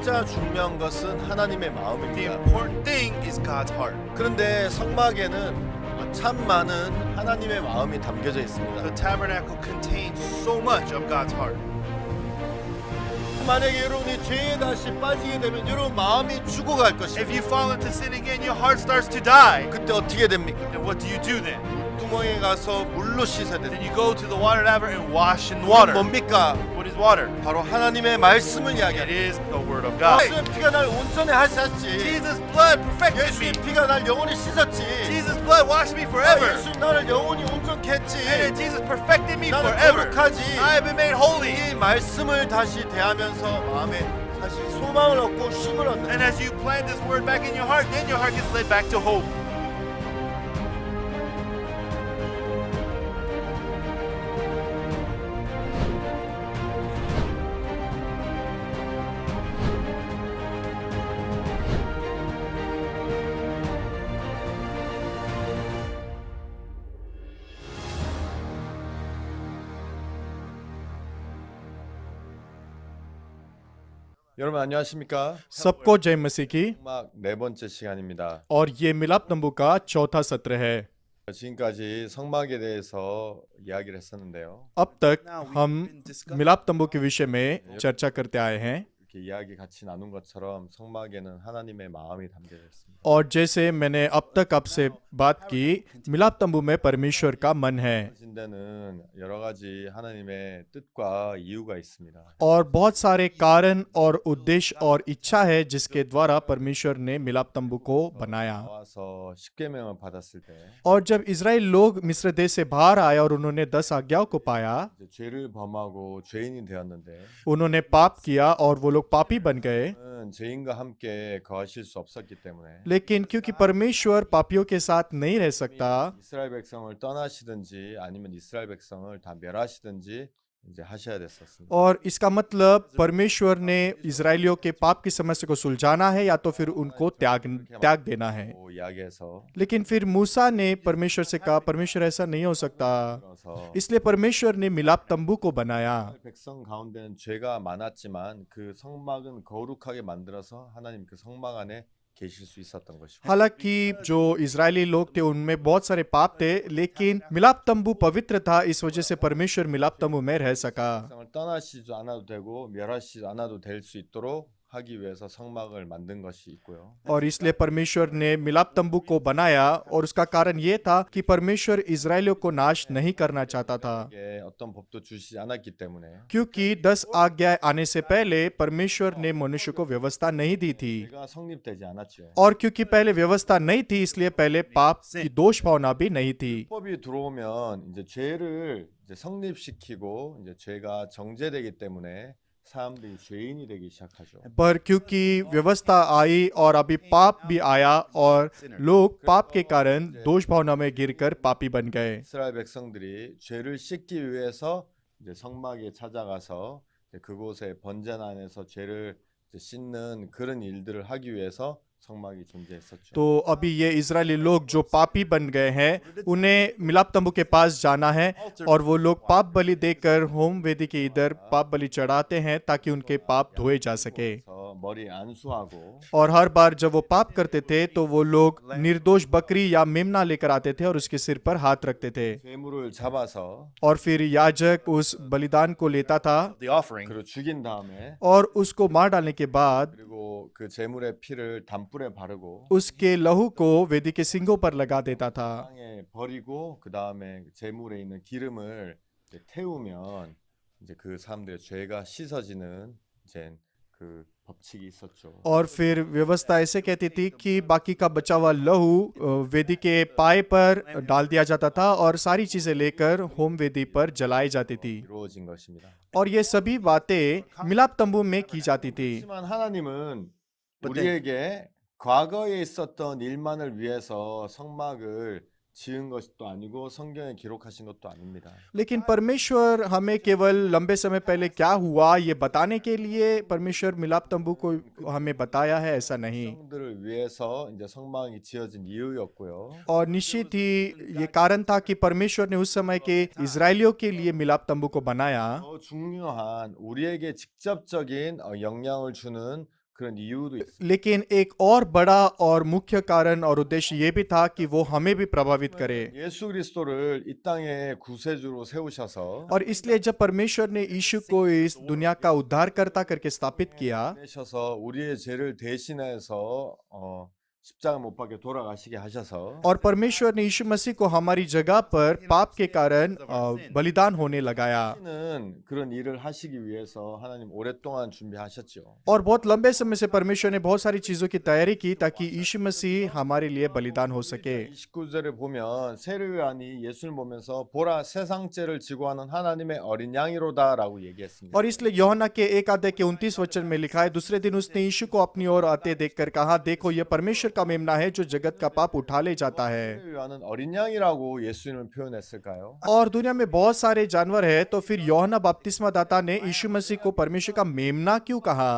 진짜 중요한 것은 하나님의 The 마음입니다. important thing is God's heart. 그런데 성막에는 참 많은 하나님의 마음이 담겨져 있습니다. The tabernacle contains so much of God's heart. 만약에 여러분이 죄에 다시 빠지게 되면 여러분 마음이 죽어갈 If 것입니다. you fall into sin again, your heart starts to die. 그때 어떻게 됩니까? Then what do you do then? 구멍에 가서 물로 씻어야 Then 됩니다. you go to the water laver and wash in water. 뭡니까? What is water? 바로 하나님의 말씀을 It 이야기합니다. is the word of God. 예수의 피가 날 온전히 하셨지. Jesus' blood perfected 예수의 me. 피가 날 영원히 씻었지. Jesus' blood washed me forever. 예수 나를 영원히 온전케 했지. And Jesus perfected me 나는 forever. 거룩하지. I have been made holy. 이 말씀을 다시 대하면서 마음에 다시 소망을 얻고 쉼을 얻는 And as you plant this word back in your heart, then your heart gets led back to hope. 여러분 안녕하십니까? सबको जय मसीह की 막 네 번째 시간입니다. और ये मिलाप तंबू का चौथा सत्र है। 지금까지 성막에 대해서 이야기를 했었는데요. अब तक हम मिलाप तंबू के विषय में चर्चा करते आए हैं 이렇게 이야기 같이 나눈 것처럼 성막에는 하나님의 마음이 담겨져 있습니다. और जैसे मैंने अब तक आपसे बात की, मिलाप तंबू में परमेश्वर का मन है 신 데는 여러 가지 하나님의 뜻과 이유가 있습니다. और बहुत सारे कारण और उद्देश्य और इच्छा है जिसके द्वारा परमेश्वर ने मिलाप तंबू को बनाया। 나와서 십계명을 받았을 때 और जब इजराइल लोग मिस्र देश से बाहर आए और उन्होंने 10 आज्ञाओं को पाया, 이제 죄를 범하고 죄인이 되었는데 उन्होंने पाप किया और वो लोग पापी बन गए। 죄인과 함께 거하실 수 없었기 때문에 लेकिन क्योंकि परमेश्वर पापियों के साथ नहीं रह सकता, 이스라엘 백성을 떠나시든지 아니면 이스라엘 백성을 다 멸하시든지 이제 하셔야 됐었습니다. और इसका मतलब परमेश्वर ने इजरायलियों के पाप की समस्या को सुलझाना है या तो फिर उनको त्याग देना है। 또 이야기해서 लेकिन फिर मूसा ने परमेश्वर से कहा, परमेश्वर ऐसा नहीं हो सकता, 그래서 इसलिए परमेश्वर ने मिलाप तंबू को बनाया। 백성 가운데는 죄가 많았지만 그 성막은 거룩하게 만들어서 하나님 그 성막 안에 계실 수 있었던 것입니다. हालांकि जो इजरायली लोग थे उनमें बहुत सारे पाप थे, लेकिन मिलाप तंबू पवित्र था, इस वजह से परमेश्वर मिलाप तंबू में रह सका। 백성을 떠나시지 않아도 되고 멸하시지 않아도 될 수 있도록 하기 위해서 성막을 만든 것이 있고요. और इसलिए परमेश्वर ने मिलाप तंबू को बनाया और उसका कारण ये था कि परमेश्वर इजरायलियों को नाश नहीं करना चाहता था, 이게 어떤 법도 주시지 않았기 때문에 क्योंकि 10 आज्ञाएं आने से पहले परमेश्वर ने मनुष्य को व्यवस्था नहीं दी थी। 죄가 성립되지 않았죠. और क्योंकि पहले व्यवस्था नहीं थी, इसलिए पहले पाप की दोष भावना भी नहीं थी। 법이 들어오면 이제 죄를 이제 성립시키고 이제 죄가 정죄되기 때문에 사람들이 죄인이 되기 시작하죠. पर क्योंकि व्यवस्था आई और अभी पाप भी आया और लोग पाप के कारण दोष भावना में गिरकर पापी बन गए। 이스라엘 백성들이 죄를 씻기 위해서 이제 성막에 찾아가서 이제 그곳에 번제단 안에서 죄를 이제 씻는 그런 일들을 하기 위해서 성막이 존재했었죠. तो अभी ये इजरायली लोग जो पापी बन गए हैं, उन्हें मिलाप तंबू के पास जाना है और वो लोग पाप बलि देकर होम वेदी के इधर पाप बलि चढ़ाते हैं ताकि उनके पाप धोए जा सके। 그래서 머리 안수하고 और हर बार जब वो पाप करते थे तो वो लोग निर्दोष बकरी या मेमना लेकर आते थे और उसके सिर पर हाथ रखते थे, 괴물을 잡아서 और फिर याजक उस बलिदान को लेता था The offering. 그리고 죽인 다음에 और उसको मार डालने के बाद 그리고 그 제물의 피를 단불에 바르고 उसके लहू को वेदी के सिंगों पर लगा देता था 땅에 버리고 그 다음에 제물에 있는 기름을 이제 태우면 이제 그 사람들의 죄가 씻어지는 이제 그 법칙이 있었죠. और फिर व्यवस्था ऐसे कहती थी कि बाकी का बचा हुआ लहू वेदी के पाए पर डाल दिया जाता था और सारी चीजें लेकर होम वेदी पर जलाई जाती थी। 이루어진 것입니다. और ये सभी बातें मिलाप तंबू में की जाती थी। 하지만 하나님은 우리에게 과거에 있었던 일만을 위해서 성막을 지은 것도 아니고 성경에 기록하신 것도 아닙니다. लेकिन परमेश्वर हमें केवल लंबे समय पहले क्या हुआ ये बताने के लिए परमेश्वर मिलाप तंबू को हमें बताया है, ऐसा नहीं। 백성들을 위해서 이제 성막이 지어진 이유였고요. और निश्चित ही ये कारण था कि परमेश्वर ने उस समय के इजरायलियों के लिए मिलाप तंबू को बनाया। 더 중요한 우리에게 직접적인 영향을 주는 그런 이유도 있습니다. लेकिन एक और बड़ा और मुख्य कारण और उद्देश्य ये भी था कि वो हमें भी प्रभावित करे। 예수 그리스도를 이 땅에 구세주로 세우셔서 और इसलिए जब परमेश्वर ने यीशु को इस दुनिया का उद्धारकर्ता करके स्थापित किया 보내셔서 우리의 죄를 대신해서 십자가 못 박혀 돌아가시게 하셔서 और परमेश्वर ने यीशु मसीह को हमारी जगह पर पाप के कारण बलिदान होने लगाया 는 그런 일을 하시기 위해서 하나님 오랫동안 준비하셨죠. और बहुत लंबे समय से परमेश्वर ने बहुत सारी चीजों की तैयारी की ताकि यीशु मसीह हमारे लिए बलिदान हो सके। 29절을 보면 세례요한이 예수를 보면서 보라 세상 죄를 지고 하는 하나님의 어린 양이로다라고 얘기했습니다. और इसलिए यूहन्ना के 1 अध्याय के 29 वचन में लिखा है, दूसरे दिन उसने यीशु को अपनी ओर आते देखकर कहा, देखो यह परमेश्वर का मेमना है जो जगत का पाप उठा ले जाता है। 세례요한은 어린 양이라고 예수님을 표현했을까요? और दुनिया में बहुत सारे जानवर है, तो फिर यूहन्ना बपतिस्मा दाता ने यीशु मसीह को परमेश्वर का मेमना क्यों कहा?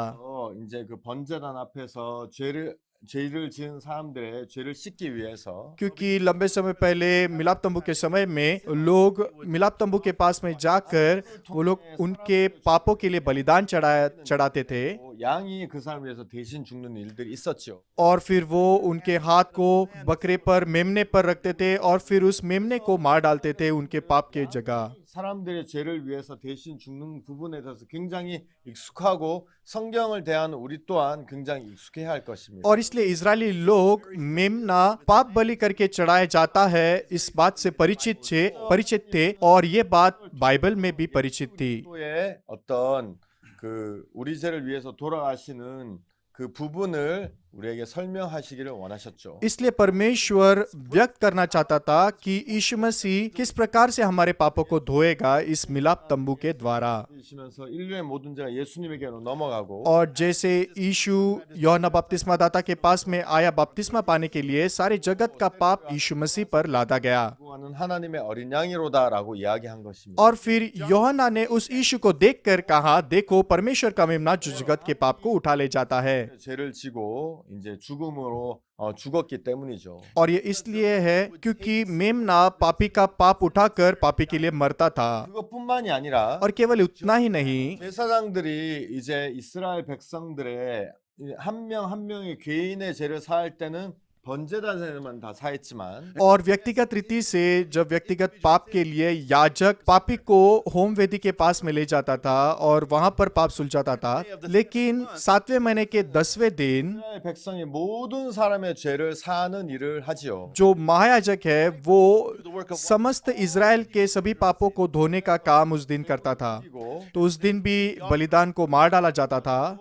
이제 그 번제단 앞에서 죄를 지은 사람들의 죄를 씻기 위해서 क्योंकि लंबे समय पहले मिलाप तंबू के समय में लोग मिलाप तंबू के पास में जाकर वो लोग उनके पापों के लिए बलिदान चढ़ाते थे 양이 그 사람을 위해서 대신 죽는 일들이 있었죠. और फिर वो उनके हाथ को बकरे पर मेमने पर रखते थे और फिर उस मेमने को मार डालते थे उनके पाप के जगह। 사람들의 죄를 위해서 대신 죽는 부분에 대해서 굉장히 익숙하고 성경을 대하는 우리 또한 굉장히 익숙해야 할 것입니다. और इसलिए इजरायली लोग मेमना पाप बलि करके चढ़ाया जाता है इस बात से परिचित थे और ये बात बाइबल में भी परिचित थी। 또의 어떤 그 우리 죄를 위해서 돌아가시는 그 부분을 우리에게 설명하시기를 원하셨죠. इसलिए परमेश्वर व्यक्त करना चाहता था कि यीशु मसीह किस प्रकार से हमारे पापों को धोएगा इस मिलाप तंबू के द्वारा। 시면서 인류의 모든 죄가 예수님에게로 넘어가고 और जैसे यीशु यूहन्ना बपतिस्मा दाता के पास में आया बपतिस्मा पाने के लिए, सारे जगत का पाप यीशु मसीह पर लादा गया। 하는 하나님의 어린 양이로다라고 इ야기한 것입니다. और फिर यूहन्ना ने उस यीशु को देखकर कहा, देखो परमेश्वर का मेमना जो जगत के पाप को उठा ले जाता है। 죄를 지고 이제 죽음으로 죽었기 때문이죠. और ये इसलिए है क्योंकि मेमना पापी का पाप उठाकर पापी के लिए मरता था। 그것뿐만이 아니라 और केवल उतना ही नहीं, 제사장들이 이제 이스라엘 백성들의 한 명 한 명의 개인의 죄를 사할 때는 번제단에만 다 사했지만 और व्यक्तिगत रीति से जब व्यक्तिगत पाप के लिए याजक पापी को होम वेदी के पास में ले जाता था और वहां पर पाप सुलझाता था, लेकिन 7वें महीने के 10वें दिन 이스라엘 백성의 모든 사람의 죄를 사하는 일을 하지요. जो महायाजक है वो समस्त इज़राइल के सभी पापों को धोने का काम उस दिन करता था। 그리고 तो उस दिन भी बलिदान को मार डाला जाता था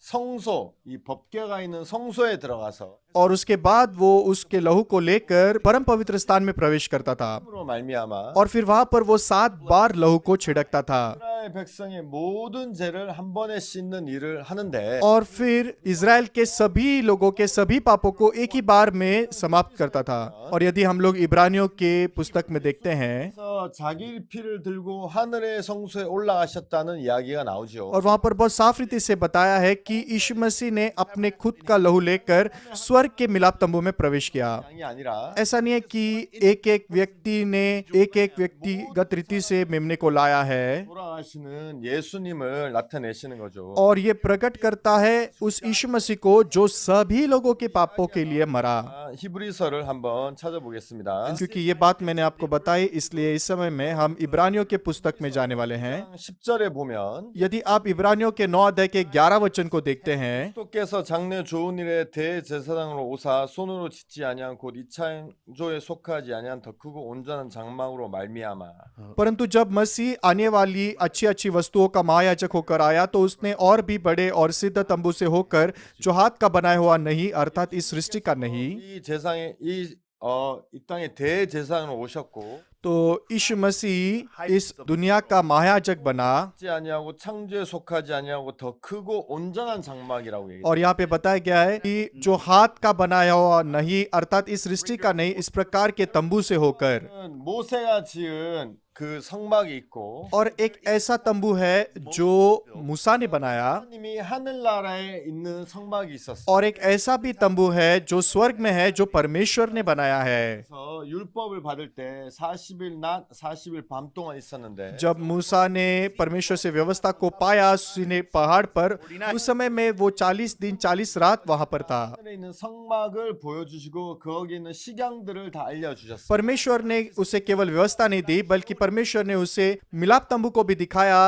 성소, 이 법궤가 있는 성소에 들어가서 और उसके बाद वो उसके लहू को लेकर परम पवित्र स्थान में प्रवेश करता था 으로 말미암아 और फिर वहां पर वो 7 बार लहू को छिड़कता था 이스라엘 백성의 모든 죄를 한 번에 씻는 일을 하는데 और फिर इज़राइल के सभी लोगों के सभी पापों को एक ही बार में समाप्त करता था। और यदि हम लोग इब्रानियों के पुस्तक में देखते हैं 그래서 자기 피를 들고 하늘의 성소에 올라가셨다는 이야기가 나오죠. और वहां पर बहुत साफ रीति से बताया है कि यीशु मसीह ने अपने खुद का लहू लेकर स्वर्ग के मिलाप तंबू में प्रवेश किया। 양이 아니라 ऐसा नहीं है कि एक एक व्यक्ति ने एक एक व्यक्तिगत रीति से मेमने को लाया है, 돌아가시는 예수님을 ना타내시는 거죠. और ये प्रकट करता है उस यीशु मसीह को जो सभी लोगों के पापों के लिए मरा। 히브리서를 한번 찾아보겠습니다. क्योंकि ये बात मैंने आपको बताई, इसलिए इस समय में हम इब्रानियों के पुस्तक में जाने वाले हैं। 10절에 보면 यदि आप इब्रानियों के 9 अध्याय के 11 वचन को देखते हैं, 그리스도께서 장래 좋은 일에 대제사장으로 오사 손으로 짓지 아니한 곧 이창조에 속하지 아니한 더 크고 온전한 장막으로 말미암아 परंतु जब मसीह आने वाली अच्छी अच्छी वस्तुओं का महायाजक होकर आया तो उसने और भी बड़े और सिद्ध तंबू से होकर जो हाथ का बनाया हुआ नहीं, अर्थात इस सृष्टि का नहीं। 이 세상에 이 땅에 대제사장으로 오셨고 तो यीशु मसीह इस दुनिया का महायाजक बना 짓지 아니하고 창조에 속하지 아니하고 더 크고 온전한 장막이라고 얘기해요. और यहाँ पे बताया गया है कि जो हाथ का बनाया हुआ नहीं, अर्थात इस सृष्टि का नहीं, इस प्रकार के तंबू से होकर। 모세가 지은 그 성막이 있고 और एक ऐसा तंबू है जो मूसा ने बनाया, 하나님이 하늘나라에 있는 성막이 있었어요. और एक ऐसा भी तंबू है जो स्वर्ग में है, जो परमेश्वर ने बनाया है। 그래서 율법을 받을 때 40일 낮 40일 밤 동안 있었는데 जब मूसा ने परमेश्वर से व्यवस्था को पाया सीनै पहाड़ पर, उस समय में वो 40 दिन 40 रात वहां पर था। 하늘에 있는 성막을 보여주시고 거기 있는 식양들을 다 알려주셨어요. परमेश्वर ने उसे केवल व्यवस्था नहीं दी, बल्कि परमेश्वर ने उसे मिलाप तंबू को भी दिखाया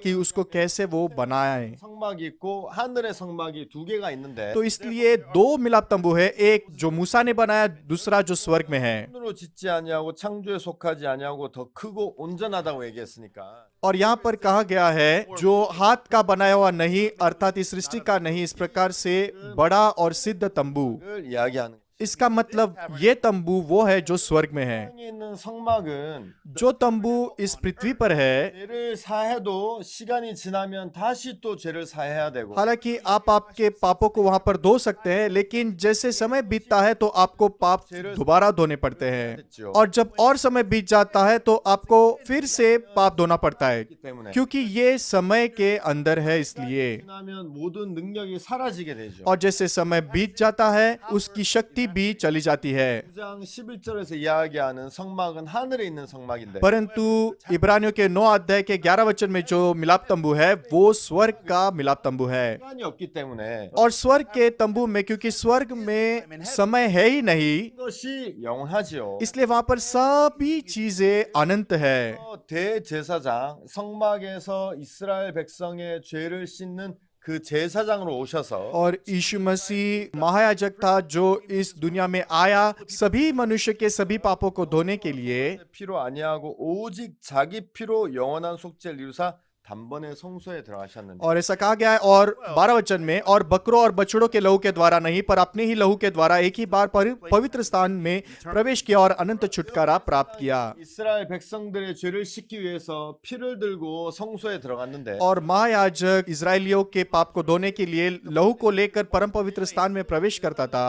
कि उसको कैसे वो बनाए। 성막이 있고 하늘의 성막이 두 개가 있는데 तो इसलिए दो मिलाप तंबू है, एक जो मूसा ने बनाया, दूसरा जो स्वर्ग में है। 손으로 짓지 아니하고 창조에 속하지 아니하고 더 크고 온전하다고 얘기했으니까 और यहाँ पर कहा गया है जो हाथ का बनाया हुआ नहीं, अर्थात इस सृष्टि का नहीं, इस प्रकार से बड़ा और सिद्ध तंबू। 를 이야기하는 इसका मतलब ये तंबू वो है जो स्वर्ग में है। 땅에 있는 성막은 जो तंबू इस पृथ्वी पर है, 죄를 사해도 시간이 지나면 다시 또 죄를 사해야 되고 हालांकि आप आपके पापों को वहां पर धो सकते हैं, लेकिन जैसे समय बीतता है तो आपको पाप दोबारा धोने पड़ते हैं, और जब और समय बीत जाता है तो आपको फिर से पाप धोना पड़ता है, 때문에 क्योंकि ये समय के अंदर है। इसलिए 지나면 모든 능력이 사라지게 되죠. और जैसे समय बीत जाता है उसकी शक्ति भी चली जाती है। 9장 11절에서 이야기하는 성막은 하늘에 있는 성막인데 परंतु इब्रानियों के 9 अध्याय के 11 वचन में जो मिलाप तंबू है वो स्वर्ग का मिलाप तंबू है। 시간이 없기 때문에 और स्वर्ग के तंबू में, क्योंकि स्वर्ग में समय है ही नहीं, 이것이 영원하지요. इसलिए वहां पर सभी चीजें अनंत है। 대제사장 성막에서 이스라엘 백성의 죄를 씻는 그 제사장으로 오셔서 और यीशु मसीह महायाजक था जो इस दुनिया में आया सभी मनुष्य के सभी पापों को धोने के लिए, 피로 아니하고 오직 자기 피로 영원한 속죄를 이루사 단번에 성소에 들어가셨는데 और ऐसा कहा गया है और 12 वचन में, और बकरों और बछड़ों के लहू के द्वारा नहीं पर अपने ही लहू के द्वारा एक ही बार पवित्र स्थान में प्रवेश किया और अनंत छुटकारा प्राप्त किया। 이스라엘 백성들의 죄를 씻기 위해서 피를 들고 성소에 들어갔는데 और महायाजक इजरायलियों के पाप को धोने के लिए लहू को लेकर परम पवित्र स्थान में प्रवेश करता था,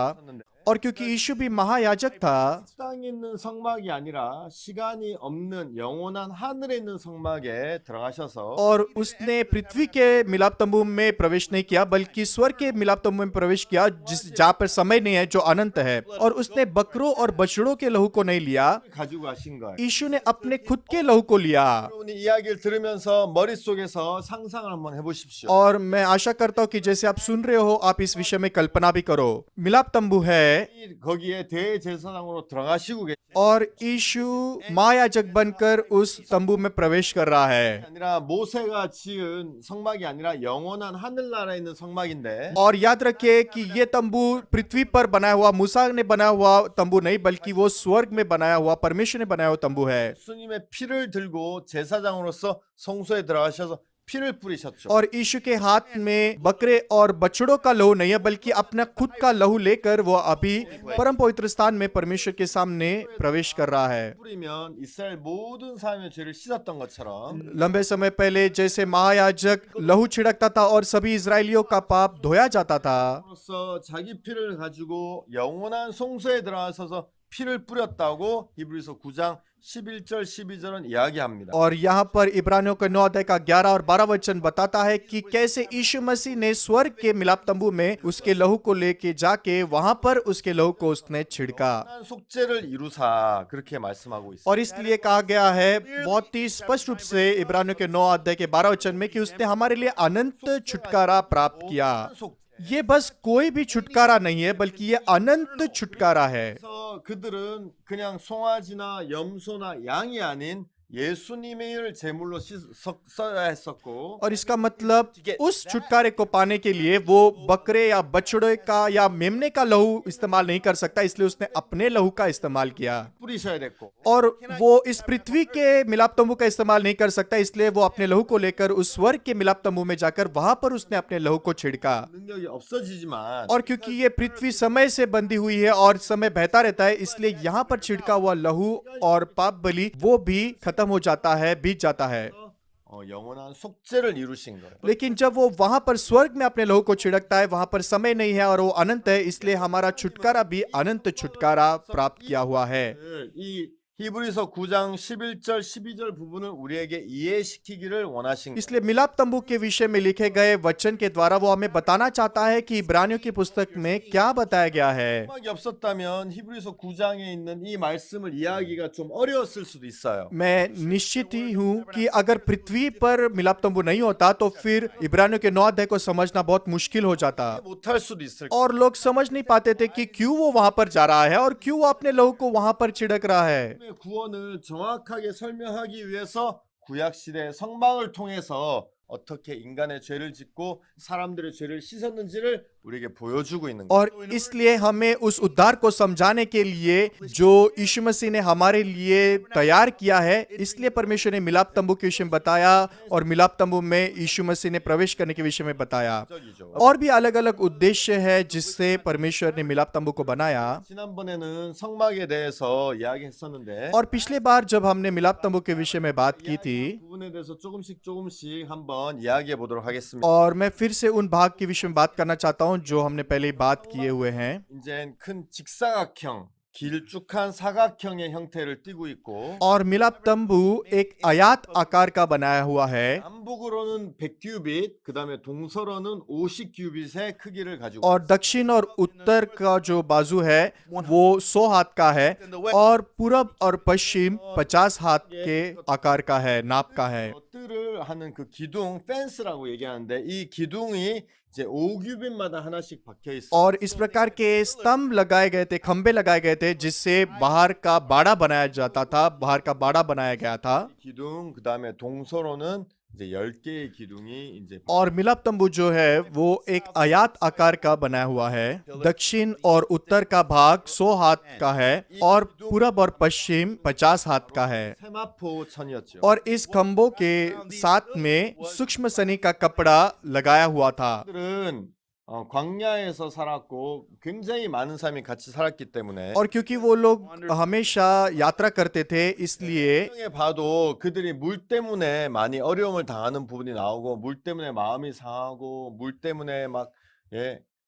और क्योंकि यीशु भी महायाजक था, 땅에 있는 성막이 아니라 시간이 없는 영원한 하늘에 있는 성막에 들어가셔서 और उसने पृथ्वी के मिलाप तंबू में प्रवेश नहीं किया बल्कि स्वर्ग के मिलाप तंबू में प्रवेश किया, जहाँ पर समय नहीं है, जो अनंत है। और उसने बकरों और बछड़ों के लहू को नहीं लिया, 가지고 가신 거예요. यीशु ने अपने खुद के लहू को लिया। 여러분이 이야기를 들으면서 머릿속에서 상상을 한번 해보십시오. और मैं आशा करता हूँ कि जैसे आप सुन रहे हो आप इस विषय में कल्पना भी करो। मिलाप तंबू है 거기에 대제사장으로 들어가시고 계시 और यीशु महायाजक बनकर उस तंबू में प्रवेश कर रहा है। 아니라 모세가 지은 성막이 아니라 영원한 하늘나라에 있는 성막인데 और याद रखिए कि ये तंबू पृथ्वी पर बनाया हुआ, मूसा ने बनाया हुआ तंबू नहीं, बल्कि वो स्वर्ग में बनाया हुआ, परमेश्वर ने बनाया हुआ तंबू है। 예수님의 피를 들고 제사장으로서 성소에 들어가셔서 피를 뿌리셨죠. और यीशु के हाथ में बकरे और बछड़ों का लहू नहीं है बल्कि अपना खुद का लहू लेकर वो अभी परम पवित्र स्थान में परमेश्वर के सामने प्रवेश कर रहा है। 뿌리면 이스라엘 모든 사람의 죄를 씻었던 것처럼 लंबे समय पहले जैसे महायाजक लहू छिड़कता था और सभी इजरायलियों का पाप धोया जाता था, 그로서 자기 피를 가지고 영원한 성소에 들어가셔서 피를 뿌렸다고 히브리서 9장 11절 12절은 이야기합니다. और यहाँ पर इब्रानियों के 9 अध्याय का 11 और 12 वचन बताता है कि कैसे यीशु मसीह ने स्वर्ग के मिलाप तंबू में उसके लहू को लेके जाके वहां पर उसके लहू को उसने छिड़का। 영원한 속죄를 이루사 그렇게 말씀하고 있습니다. और इसलिए कहा गया है बहुत ही स्पष्ट रूप से इब्रानियों के 9 अध्याय के 12 वचन में कि उसने हमारे लिए अनंत छुटकारा प्राप्त किया। ये बस कोई भी छुटकारा नहीं है बल्कि ये अनंत छुटकारा है। 그래서 그들은 그냥 송아지나 염소나 양이 아닌 예수님을 제물로 써야 했었고 और इसका मतलब उस छुटकारे को पाने के लिए वो बकरे या बछड़े का या मेमने का लहू इस्तेमाल नहीं कर सकता, इसलिए उसने अपने लहू का इस्तेमाल किया। 뿌리셔야 됐고 और वो इस पृथ्वी के मिलाप तंबू का इस्तेमाल नहीं कर सकता, इसलिए वो अपने लहू को लेकर उस स्वर्ग के मिलाप तंबू में जाकर वहां पर उसने अपने लहू को छिड़का। 능력이 없어지지만 और क्योंकि ये पृथ्वी समय से बंधी हुई है और समय बहता रहता है, इसलिए यहाँ पर छिड़का हुआ लहू और पाप बलि वो भी खत्म हो जाता है, बीत जाता है। 영원한 속죄를 이루신 거예요. लेकिन जब वो वहां पर स्वर्ग में अपने लहू को छिड़कता है, वहां पर समय नहीं है और वो अनंत है, इसलिए हमारा छुटकारा भी अनंत छुटकारा प्राप्त किया हुआ है। 이 히브리서 9장 11절 12절 부분을 우리에게 이해시키기를 원하신 इसलिए मिलाप तंबू के विषय में लिखे गए वचन के द्वारा वो हमें बताना चाहता है कि इब्रानियों की पुस्तक में क्या बताया गया है। 음악이 없었다면 히브리서 9장에 있는 이 말씀을 이해하기가 좀 어려웠을 수도 있어요. मैं निश्चित ही हूँ कि अगर पृथ्वी पर मिलाप तंबू नहीं होता तो फिर इब्रानियों के 9 अध्याय को समझना बहुत मुश्किल हो जाता 못할 수도 있을 거예요. और लोग समझ नहीं पाते थे कि क्यों वो वहां पर जा रहा है और क्यों वो अपने लोगों को वहां पर छिड़क रहा है। 구원을 정확하게 설명하기 위해서 구약 시대 성막을 통해서 어떻게 인간의 죄를 짓고 사람들의 죄를 씻었는지를 우리에게 보여주고 있는 거예요. और इसलिए हमें उस उद्धार को समझाने के लिए जो यीशु मसीह ने हमारे लिए तैयार किया है, इसलिए परमेश्वर ने मिलाप तंबू के विषय में बताया और मिलाप तंबू में यीशु मसीह ने प्रवेश करने के विषय में बताया। और भी अलग अलग उद्देश्य है जिससे परमेश्वर ने मिलाप तंबू को बनाया। 지난번에는 성막에 대해서 이야기했었는데 और पिछले बार जब हमने मिलाप तंबू के विषय में बात की थी, 부분에 대해서 조금씩 한번 이야기해 보도록 하겠습니다. और मैं फिर से उन भाग के विषय में बात करना चाहता हूं जो हमने पहले ही बात किए हुए हैं। 이제 큰 직사각형, 길쭉한 사각형의 형태를 띠고 있고 और मिलाप तंबू एक आयत आकार का बनाया हुआ है 남북으로는 100규빗, 그다음에 동서로는 50규빗의 크기를 가지고 और दक्षिण और उत्तर का जो बाजू है वो 100 हाथ का है और पूरब और पश्चिम 50 हाथ के आकार का है, नाप का है। 뜰을 하는 그 기둥 펜스라고 얘기하는데 이 기둥이 이제 5규빗마다 하나씩 박혀 있어요. और इस प्रकार के स्तंभ लगाए गए थे, खंबे लगाए गए थे जिससे बाहर का बाड़ा बनाया जाता था, बाहर का बाड़ा बनाया गया था। 기둥 그다음에 동서로는 이제 10개의 기둥이 이제 और मिलाप तंबू जो है वो एक आयत आकार का बनाया हुआ है। दक्षिण और उत्तर का भाग 100 हाथ का है और पूरब और पश्चिम 50 हाथ का है। 세마포 천이었죠. और इस खंभों के साथ में सूक्ष्म सनी का कपड़ा लगाया हुआ था। 들은 광야에서 살았고 굉장히 많은 사람이 같이 살았기 때문에 और क्योंकि वो लोग हमेशा यात्रा करते थे, इसलिए 성경에 봐도 그들이 물 때문에 많이 어려움을 당하는 부분이 나오고 물 때문에 마음이 상하고 물 때문에 막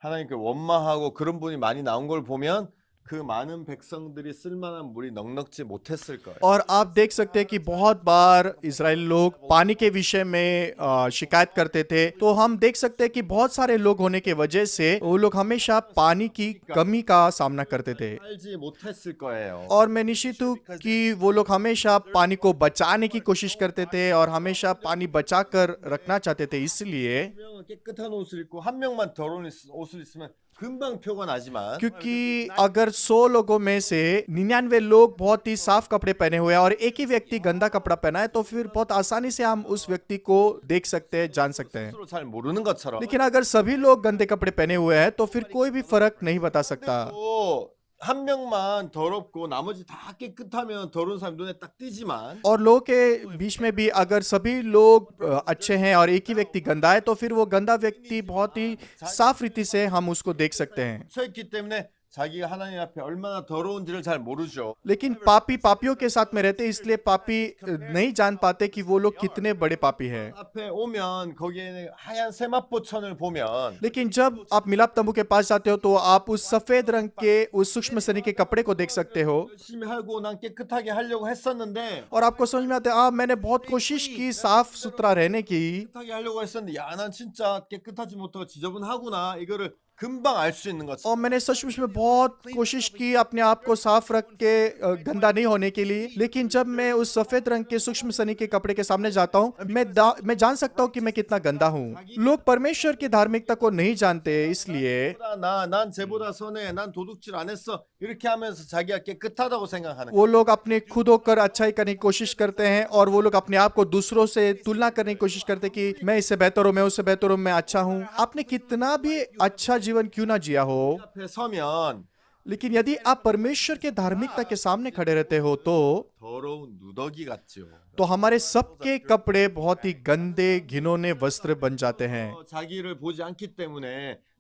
하나님께 원망하고 그런 부분이 많이 나온 걸 보면 그 많은 백성들이 쓸만한 물이 넉넉지 못했을 거예요. और आप देख सकते हैं कि बहुत बार इजरायली लोग पानी के विषय में शिकायत करते थे, तो हम देख सकते हैं कि बहुत सारे लोग होने के वजह से वो लोग हमेशा पानी की कमी का सामना करते थे। 살지 못했을 거예요. और मैं निश्चित हूँ कि वो लोग हमेशा पानी को बचाने की कोशिश करते थे और हमेशा पानी बचा कर रखना चाहते थे। इसलिए 한 명은 깨끗한 옷을 입고 한 명만 더러운 옷을 입으면 금방 표가 나지만 क्योंकि अगर 100 लोगों में से 99 लोग बहुत ही साफ कपड़े पहने हुए हैं और एक ही व्यक्ति गंदा कपड़ा पहना है, तो फिर बहुत आसानी से हम उस व्यक्ति को देख सकते हैं, जान सकते हैं। 스스로 잘 모르는 것처럼 लेकिन अगर सभी लोग गंदे कपड़े पहने हुए हैं तो फिर कोई भी फर्क नहीं बता सकता। 또 한 명만 더럽고 나머지 다 깨끗하면 더러운 사람 눈에 딱 띄지만 और लोगों के बीच में भी अगर सभी लोग अच्छे हैं और एक ही व्यक्ति गंदा है, तो फिर वो गंदा व्यक्ति बहुत ही साफ रीति से हम उसको देख सकते हैं। 서 있기 때문에 자기가 하나님 앞에 얼마나 더러운지를 잘 모르죠. लेकिन पापी पापियों के साथ में रहते, इसलिए पापी नहीं जान पाते कि वो लोग कितने बड़े पापी हैं। 앞에 오면 거기에 하얀 세마포천을 보면 लेकिन जब आप मिलाप तंबू के पास जाते हो तो आप उस सफेद रंग के उस सूक्ष्म सनी के कपड़े को देख सकते हो 열심히 하고 난 깨끗하게 하려고 했었는데 और आपको समझ में आता है, मैंने बहुत कोशिश की साफ सुथरा रहने की, 깨끗하게 하려고 했었는데 야 난 진짜 깨끗하지 못하고 지저분하구나 이거를 금방 알 수 있는 것처럼 और मैंने सचमुच में बहुत कोशिश की अपने आप को साफ रख के गंदा नहीं होने के लिए। लेकिन जब मैं उस सफेद रंग के सूक्ष्म सनी के कपड़े के सामने जाता हूँ, मैं जान सकता हूँ कि मैं कितना गंदा हूँ। लोग परमेश्वर की धार्मिकता को नहीं जानते, इसलिए 난 쟤보다 선해 난 도둑질 안 했어 이렇게 하면서 자기가 깨끗하다고 생각하는 वो लोग अपने खुद होकर अच्छाई करने की कोशिश करते हैं और वो लोग अपने आप को दूसरों से तुलना करने की कोशिश करते हैं कि मैं इससे बेहतर हूँ, मैं उससे बेहतर हूँ, मैं अच्छा हूँ। आपने कितना भी अच्छा जीवन क्यों ना जिया हो, 앞에 서면 लेकिन यदि आप परमेश्वर के धार्मिकता के सामने खड़े रहते हो तो 더러운 누더기 같죠. तो हमारे सबके कपड़े बहुत ही गंदे घिनौने वस्त्र बन जाते हैं। 자기를 보지 않기 때문에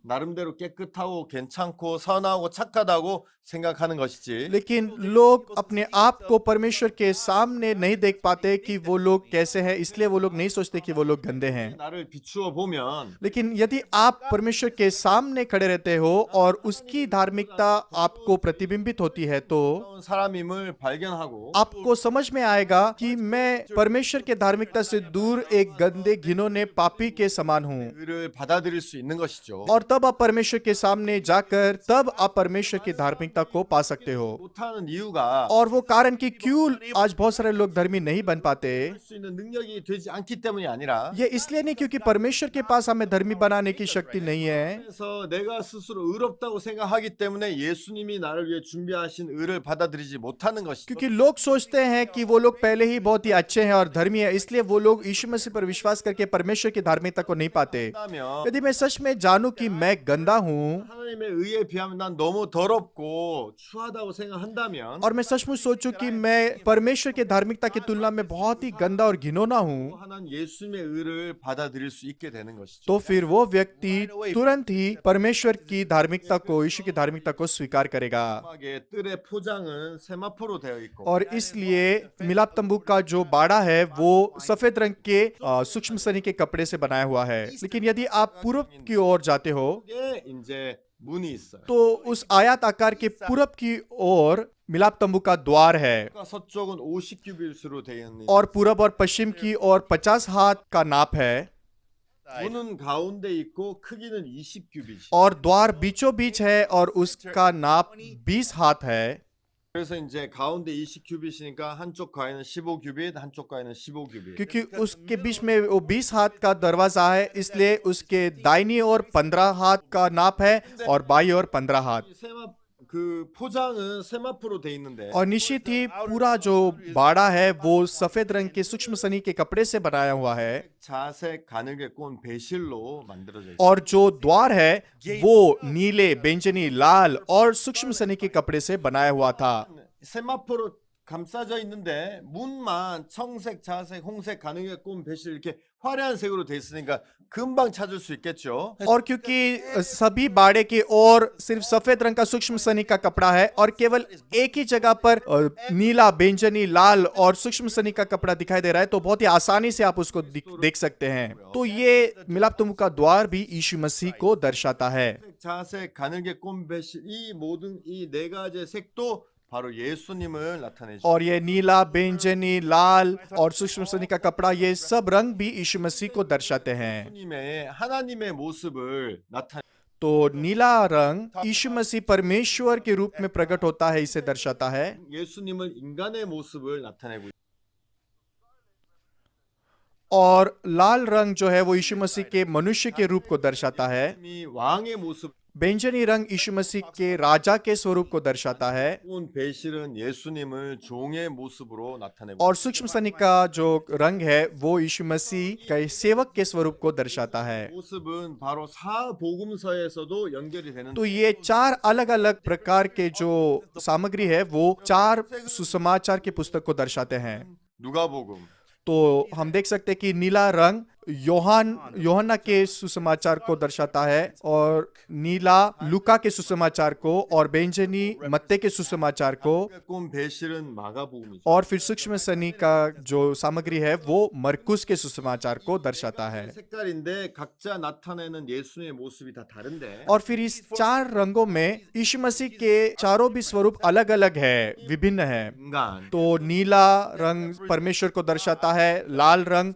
나름대로 깨끗하고 괜찮고 선하고 착하다고 생각하는 것이지. लेकिन लोग अपने आप को परमेश्वर के सामने नहीं देख पाते कि वो लोग कैसे हैं, इसलिए वो लोग नहीं सोचते कि वो लोग गंदे हैं। 나를 비추어 보면 लेकिन यदि आप परमेश्वर के सामने खड़े रहते हो और उसकी धार्मिकता आपको प्रतिबिंबित होती है, तो 어떤 사람임을 발견하고 आपको समझ में आएगा कि मैं परमेश्वर के धार्मिकता से दूर एक गंदे घिनौने पापी के समान हूँ। 의를 받아들일 수 있는 것이죠. और तब आप परमेश्वर के सामने जाकर तब आप परमेश्वर की धार्मिकता को पा सकते हो। 못하는 이유가 और वो कारण कि क्यों आज बहुत सारे लोग धर्मी नहीं बन पाते, 할 수 있는 능력이 되지 않기 때문이 아니라 ये इसलिए नहीं क्योंकि परमेश्वर के पास हमें धर्मी बनाने की शक्ति नहीं है, 그래서 내가 스스로 의롭다고 생각하기 때문에 예수님이 나를 위해 준비하신 의를 받아들이지 못하는 것이죠. क्योंकि लोग सोचते हैं कि वो लोग पहले ही बहुत ही अच्छे हैं और धर्मी है, इसलिए वो लोग यीशु मसीह पर विश्वास करके परमेश्वर की धार्मिकता को नहीं पाते। 그렇다면 यदि मैं सच में जानूं कि मैं गंदा हूं 하나님의 의에 비하면 난 너무 더럽고 추하다고 생각한다면 और मैं सचमुच सोचूं कि मैं परमेश्वर की धार्मिकता की तुलना में बहुत ही गंदा और घिनौना हूं, 하나님 예수님의 의를 받아들일 수 있게 되는 것이죠. तो फिर वो व्यक्ति तुरंत ही परमेश्वर की धार्मिकता को, यीशु की धार्मिकता को स्वीकार करेगा। 마지막에 뜰의 포장은 세마포로 되어 있고 और इसलिए मिलाप तंबू का जो बाड़ा है वो सफेद रंग के सूक्ष्म सनी के कपड़े से बनाया हुआ है। लेकिन यदि आप पूरब की ओर जाते हो 이게 이제 문이 있어요. तो उस आयत आकार के पूरब की ओर मिलाप तंबू का द्वार है 서쪽은 50 규빗으로 되어 있는 और पूरब और पश्चिम की ओर 50 हाथ का नाप है 문은 가운데 있고 크기는 20 규빗이. और द्वार बीचों बीच है और उसका नाप 20 हाथ है। 그래서 이제 가운데 20 규빗이니까 한쪽 가에는 15 규빗, 한쪽 가에는 15 규빗. क्योंकि उसके बीच में वो 20 हाथ का दरवाजा है, इसलिए उसके दाहिनी ओर 15 हाथ का नाप है और बाई ओर 15 हाथ। 세마 그 포장은 세마포로 돼 있는데 और निश्चित ही पूरा जो बाड़ा है वो सफेद रंग के सूक्ष्म सनी के कपड़े से बनाया हुआ है 자색 가늘게 꼰 배실로 만들어져 있어요. और जो द्वार है वो नीले, बैंगनी, लाल और सूक्ष्म सनी के कपड़े से बनाया हुआ था। 세마포로 감싸져 있는데 문만 청색, 자색, 홍색 가늘게 꼰 배실 이렇게 화려한 색으로 돼 있으니까 금방 찾을 수 있겠죠. और क्योंकि सभी बाड़े की ओर सिर्फ सफेद रंग का सूक्ष्म सनी का कपड़ा है और केवल एक ही जगह पर नीला, बैंगनी, लाल और सूक्ष्म सनी का कपड़ा दिखाई दे रहा है, तो बहुत ही आसानी से आप उसको देख सकते हैं। तो ये मिलाप तंबू का द्वार भी यीशु मसीह को दर्शाता है। 자색, 가늘게 꼰 배실 이 모든 이 네 가지의 색도 바로 예수님을 나타내죠. और ये नीला, बैंगनी, लाल और सूक्ष्म सनी का कपड़ा, ये सब रंग भी यीशु मसीह को दर्शाते हैं। 하나님의 모습을 나타. तो नीला रंग यीशु मसीह परमेश्वर के रूप में प्रकट होता है, इसे दर्शाता है। 예수님을 인간의 모습을 나타내고. और लाल रंग जो है वो यीशु मसीह के मनुष्य के रूप को दर्शाता है। 왕의 모습. बैंगनी रंग यीशु मसीह के राजा के स्वरूप को दर्शाता है 온 배실은 예수님을 종의 모습으로 나타내고. और सूक्ष्म सनी का जो रंग है वो यीशु मसीह के सेवक के स्वरूप को दर्शाता है। 모습은 바로 사복음서에서도 연결이 되는. तो ये चार अलग अलग प्रकार के जो सामग्री है वो चार सुसमाचार की पुस्तक को दर्शाते हैं। 누가복음, तो हम देख सकते हैं कि नीला रंग योहन्ना के सुसमाचार को दर्शाता है और नीला लूका के सुसमाचार को और बैंगनी मत्ते के सुसमाचार को 꼰 배실은 마가복음이죠. और फिर सूक्ष्म सनी का जो सामग्री है वो मरकुस के सुसमाचार को दर्शाता है। 색깔인데 각자 나타내는 예수님의 모습이 다 다른데. और फिर इस चार रंगों में यीशु मसीह के चारों भी स्वरूप अलग अलग है, विभिन्न है। 인간. तो नीला रंग परमेश्वर को दर्शाता है, लाल रंग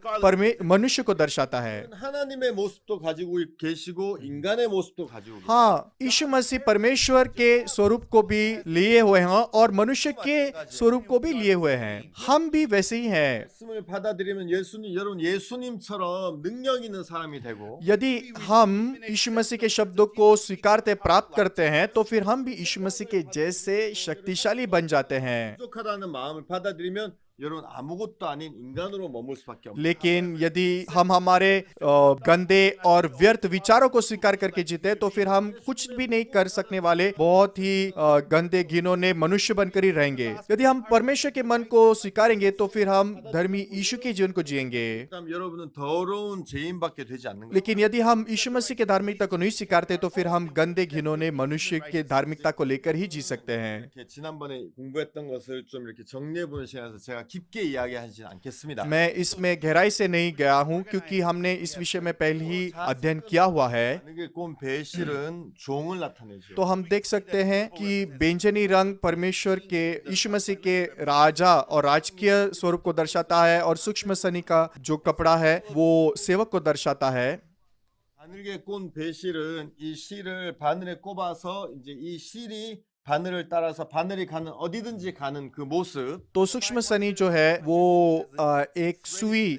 मनुष्य को दर्शाता है। 하나님의 모습도 가지고 계시고 인간의 모습도 가지고 계시고. हाँ, यीशु मसीह परमेश्वर के स्वरूप को भी लिए हुए हैं और मनुष्य के स्वरूप को भी लिए हुए हैं। हम भी वैसे ही हैं। 말씀을 받아들이면 여러분 예수님처럼 능력 있는 사람이 되고. यदि हम यीशु मसीह के शब्दों को स्वीकारते, प्राप्त करते हैं, तो फिर हम भी यीशु मसीह के जैसे शक्तिशाली बन जाते हैं। 부족하다는 마음을 받아들이면 여러분 아무것도 아닌 인간으로 머물 수밖에 없어요. लेकिन यदि हम हमारे गंदे और व्यर्थ विचारों को स्वीकार करके जीते तो फिर हम कुछ भी नहीं कर सकने वाले बहुत ही गंदे घिनौने मनुष्य बनकर ही रहेंगे। यदि हम परमेश्वर के मन को स्वीकारेंगे तो फिर हम धर्मी यीशु के जीवन को जिएंगे। 그다음 여러분은 더러운 죄인밖에 되지 않는 거예요. लेकिन यदि हम यीशु मसीह के धार्मिकता को नहीं स्वीकारते तो फिर हम गंदे घिनौने मनुष्य के धार्मिकता को लेकर ही जी सकते हैं। 이렇게 지난번에 공부했던 것을 좀 이렇게 정리해 보는 시간에서 제가 깊게 이야기하지 않겠습니다. मैं इसमें गहराई से नहीं गया हूं क्योंकि हमने इस विषय में पहले ही अध्ययन किया हुआ है। 이게 꼰 배실은 종을 나타내죠. तो हम देख सकते हैं कि बेंजनी रंग परमेश्वर के यीशु मसीह के राजा और राजकीय स्वरूप को दर्शाता है और सूक्ष्म सनी का जो कपड़ा है वो सेवक को दर्शाता है। 바늘에 꼰 배실은 이 실을 바늘에 꼽아서 이제 이 실이 바늘을 따라서 바늘이 가는 어디든지 가는 그 모습. तो सूक्ष्म सनी जो है वो एक सुई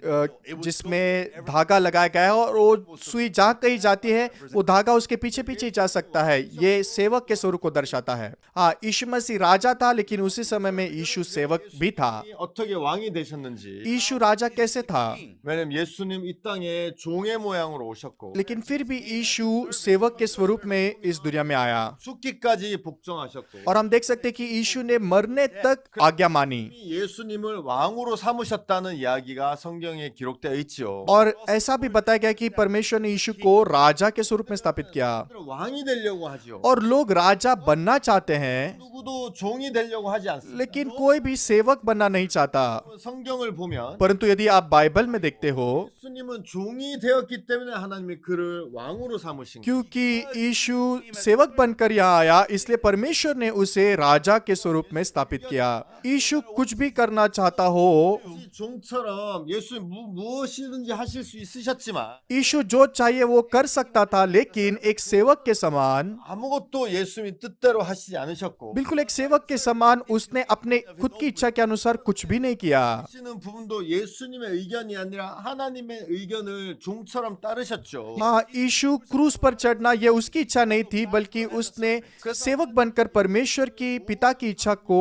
जिसमें धागा लगाया गया है और वो सुई जहाँ कहीं जाती है वो धागा उसके पीछे पीछे जा सकता है। ये सेवक के स्वरूप को दर्शाता है। हाँ, यीशु मसीह राजा था लेकिन उसी समय में यीशु सेवक भी था। 어떻게 왕이 되셨는지. यीशु राजा कैसे था? 왜냐면 예수님 이 땅에 종의 모양으로 오셨고 लेकिन फिर भी यीशु सेवक के स्वरूप में इस दुनिया में आया 죽기까지 복종하셨고 और हम देख सकते हैं कि यीशु ने मरने तक आज्ञा मानी 예수님을 왕으로 삼으셨다는 이야기가 성경에 기록되어 있지요. और ऐसा भी बताया गया कि परमेश्वर ने यीशु को राजा के स्वरूप में स्थापित किया 왕이 되려고 하죠. और लोग राजा बनना चाहते हैं 누구도 종이 되려고 하지 않습니다. लेकिन कोई भी सेवक बनना नहीं चाहता। 성경을 보면 परंतु यदि आप बाइबल में देखते हो 예수님은 종이 되었기 때문에 하나님이 그를 왕으로 삼으신 거예요. क्योंकि यीशु सेवक बनकर यहाँ आया इसलिए परमेश्वर ने उसे राजा के स्वरूप में स्थापित किया। यीशु कुछ भी करना चाहता हो, 종처럼 예수님 무엇이든지 하실 수 있으셨지만 यीशु जो चाहिए वो कर सकता था, लेकिन एक सेवक के समान 아무것도 예수님이 뜻대로 하시지 않으셨고 बिल्कुल एक सेवक के समान उसने अपने खुद की इच्छा के अनुसार कुछ भी नहीं किया। 하시는 부분도 예수님의 의견이 아니라 하나님의 의견을 종처럼 따르셨죠. हाँ, यीशु क्रूस पर चढ़ना ये उसकी इच्छा नहीं थी बल्कि उसने सेवक बनकर परमेश्वर की पिता की इच्छा को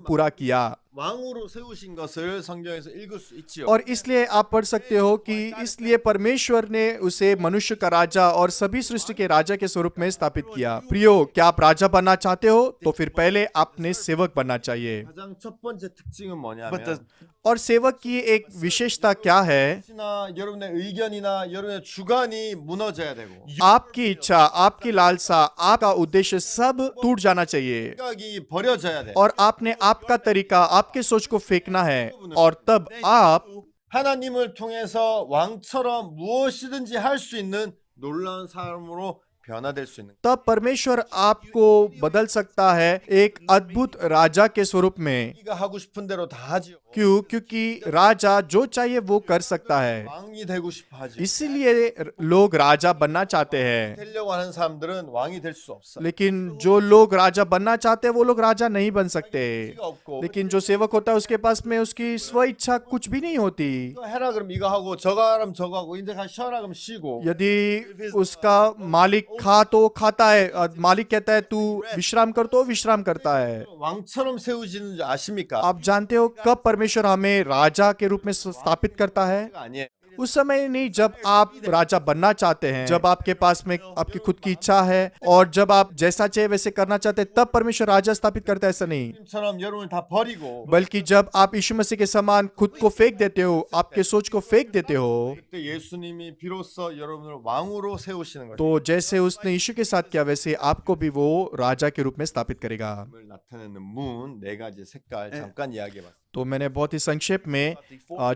पूरा किया। 왕으로 세우신 것을 성경에서 읽을 수 있지요. और इसलिए आप पढ़ सकते हो कि इसलिए परमेश्वर ने उसे मनुष्य का राजा और सभी सृष्टि के राजा के स्वरूप में स्थापित किया। प्रियो, क्या आप राजा बनना चाहते हो तो फिर पहले आपने सेवक बनना चाहिए। 가장 첫 번째 특징은 뭐냐면 और सेवक की एक विशेषता क्या है? 혹시나 여러분의 의견이나 여러분의 주관이 무너져야 되고 आपकी इच्छा, आपकी लालसा, आपका उद्देश्य सब टूट जाना चाहिए 생각이 버려져야 돼. और आपने आपका तरीका, आपके सोच को फेंकना है और तब आप 하나님을 통해서 왕처럼 무엇이든지 할 수 있는 놀라운 삶으로 변화될 수 있는. तब परमेश्वर आपको बदल सकता है एक अद्भुत राजा के स्वरूप में। 네가 하고 싶은 대로 다 하지요. क्यों? क्योंकि राजा जो चाहिए वो कर सकता है, 왕이 되고 싶어 하지. इसीलिए लोग राजा बनना चाहते हैं। 되려고 하는 사람들은 왕이 될 수 없어. लेकिन जो लोग राजा बनना चाहते हैं वो लोग राजा नहीं बन सकते। 의지가 없고 लेकिन जो सेवक होता है उसके पास में उसकी स्व इच्छा कुछ भी नहीं होती। 이거 해라 그럼 이거 하고 저거 하라면 저거 하고 이제 가 쉬어라 그럼 쉬고. यदि उसका मालिक खा तो खाता है, मालिक कहता है तू विश्राम कर तो विश्राम करता है। 왕처럼 세우시는 줄 아십니까? आप जानते हो कब परमेश्वर हमें राजा के रूप में स्थापित करता है? 아니에요. उस समय नहीं जब आप राजा बनना चाहते हैं, जब आपके पास में आपकी खुद की इच्छा है और जब आप जैसा चाहे वैसे करना चाहते हैं, तब परमेश्वर राजा स्थापित करता है। ऐसा नहीं, 처럼 여러분을 다 버리고 बल्कि जब आप यीशु मसीह के समान खुद को फेंक देते हो, आपके सोच को फेंक देते हो, 그때 예수님이 비로소 여러분을 왕으로 세우시는 거예요. तो जैसे उसने यीशु के साथ किया वैसे आपको भी वो राजा के रूप में स्थापित करेगा। 나타내는 문 네 가지 색깔 잠깐 이야기해봤어요. तो मैंने बहुत ही संक्षेप में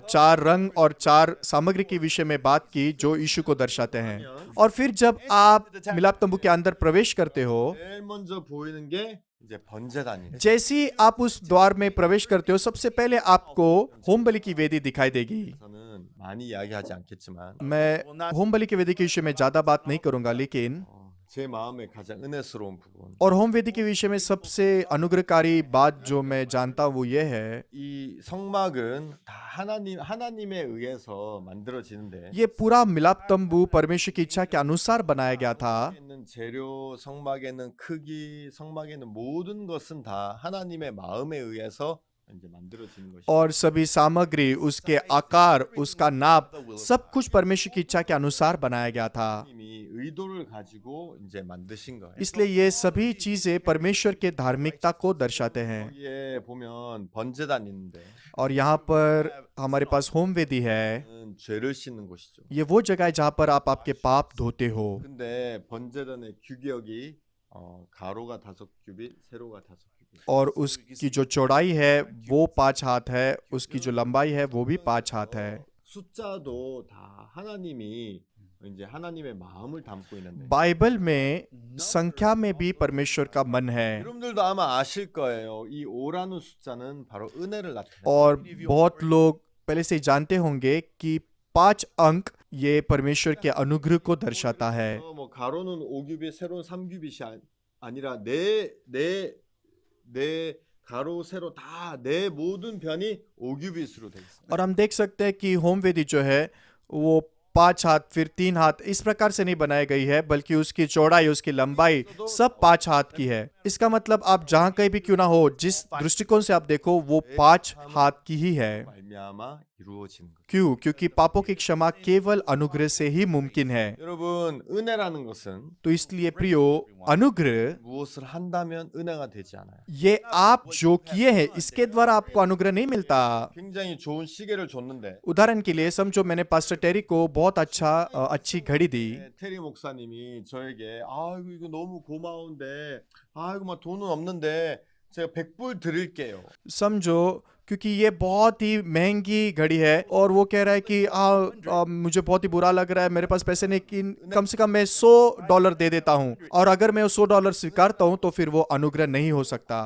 4 रंग और 4 सामग्री के विषय में बात की जो यीशु को दर्शाते हैं। और फिर जब आप मिलाप तंबू के अंदर प्रवेश करते हो, 제일 먼저 보이는 게 이제 번제단이에요. जैसे ही आप उस द्वार में प्रवेश करते हो, सबसे पहले आपको होम बलि की वेदी दिखाई देगी। 저는 많이 이야기하지 않겠지만 मैं होम बलि की वेदी के विषय में ज्यादा बात नहीं करूंगा, लेकिन 제 마음에 가장 은혜스러운 부분 और होम वेदी के विषय में सबसे अनुग्रहकारी बात जो मैं जानता हूँ वो ये है, 이 성막은 다 하나님에 의해서 만들어지는데 ये पूरा मिलाप तंबू परमेश्वर की इच्छा के अनुसार बनाया गया था। 성막에 있는 재료, 성막에 있는 크기, 성막에 있는 모든 것은 다 하나님의 마음에 의해서 이제 만들어지는 것이. और सभी सामग्री, उसके आकार, उसका नाप, सब कुछ परमेश्वर की इच्छा के अनुसार बनाया गया था। 하나님이 의도를 가지고 이제 만드신 거예요. इसलिए ये सभी चीजें परमेश्वर के धार्मिकता को दर्शाते हैं। 여기에 보면 번제단 있는데 और यहाँ पर हमारे पास होम वेदी है। 죄를 씻는 곳이죠. ये वो जगह है जहाँ पर आप आपके पाप धोते हो। 근데 번제단의 규격이 가로가 5규빗, 세로가 5규빗. और उसकी जो चौड़ाई है वो 5 हाथ है, उसकी जो लंबाई है वो भी 5 हाथ है। 숫자도 다 하나님이 이제 하나님의 마음을 담고 있는데 बाइबल में संख्या में भी परमेश्वर का मन है। 여러분들도 아마 아실 거예요. 이 5라는 숫자는 바로 은혜를 나타내요. और बहुत लोग पहले से ही जानते होंगे कि 5 अंक ये परमेश्वर के अनुग्रह को दर्शाता है। 뭐 가로는 5규빗, 세로는 3규빗이 아니라 네 가로 세로 다 내 모든 변이 5규빗으로 돼 있어요. और हम देख सकते हैं कि होम वेदी जो है वो 5 हाथ फिर 3 हाथ इस प्रकार से नहीं बनाई गई है, बल्कि उसकी चौड़ाई, उसकी लंबाई सब 5 हाथ की है। इसका मतलब आप जहां कहीं भी क्यों ना हो, जिस दृष्टिकोण से आप देखो वो 5 हाथ की ही है। 말미암아 이루어지는 거예요. क्यों? क्योंकि पापों की क्षमा केवल अनुग्रह से ही मुमकिन है। 여러분, 은혜라는 것은 तो इसलिए प्रियो, अनुग्रह 무엇을 한다면 은혜가 되지 않아요. ये आप जो किए हैं इसके द्वारा आपको अनुग्रह नहीं मिलता। 굉장히 좋은 시계를 줬는데 उदाहरण के लिए समझो मैंने पास्टर टेरी को बहुत अच्छी घड़ी दी। 테리 목사님이 저에게 아이고 이거 너무 고마운데 아이고 막 돈은 없는데 제가 100불 드릴게요. समझो क्योंकि ये बहुत ही महंगी घड़ी है और वो कह रहा है कि मुझे बहुत ही बुरा लग रहा है, मेरे पास पैसे नहीं, कि कम से कम मैं $100 दे देता हूँ। और अगर मैं वो $100 स्वीकारता हूँ तो फिर वो अनुग्रह नहीं हो सकता।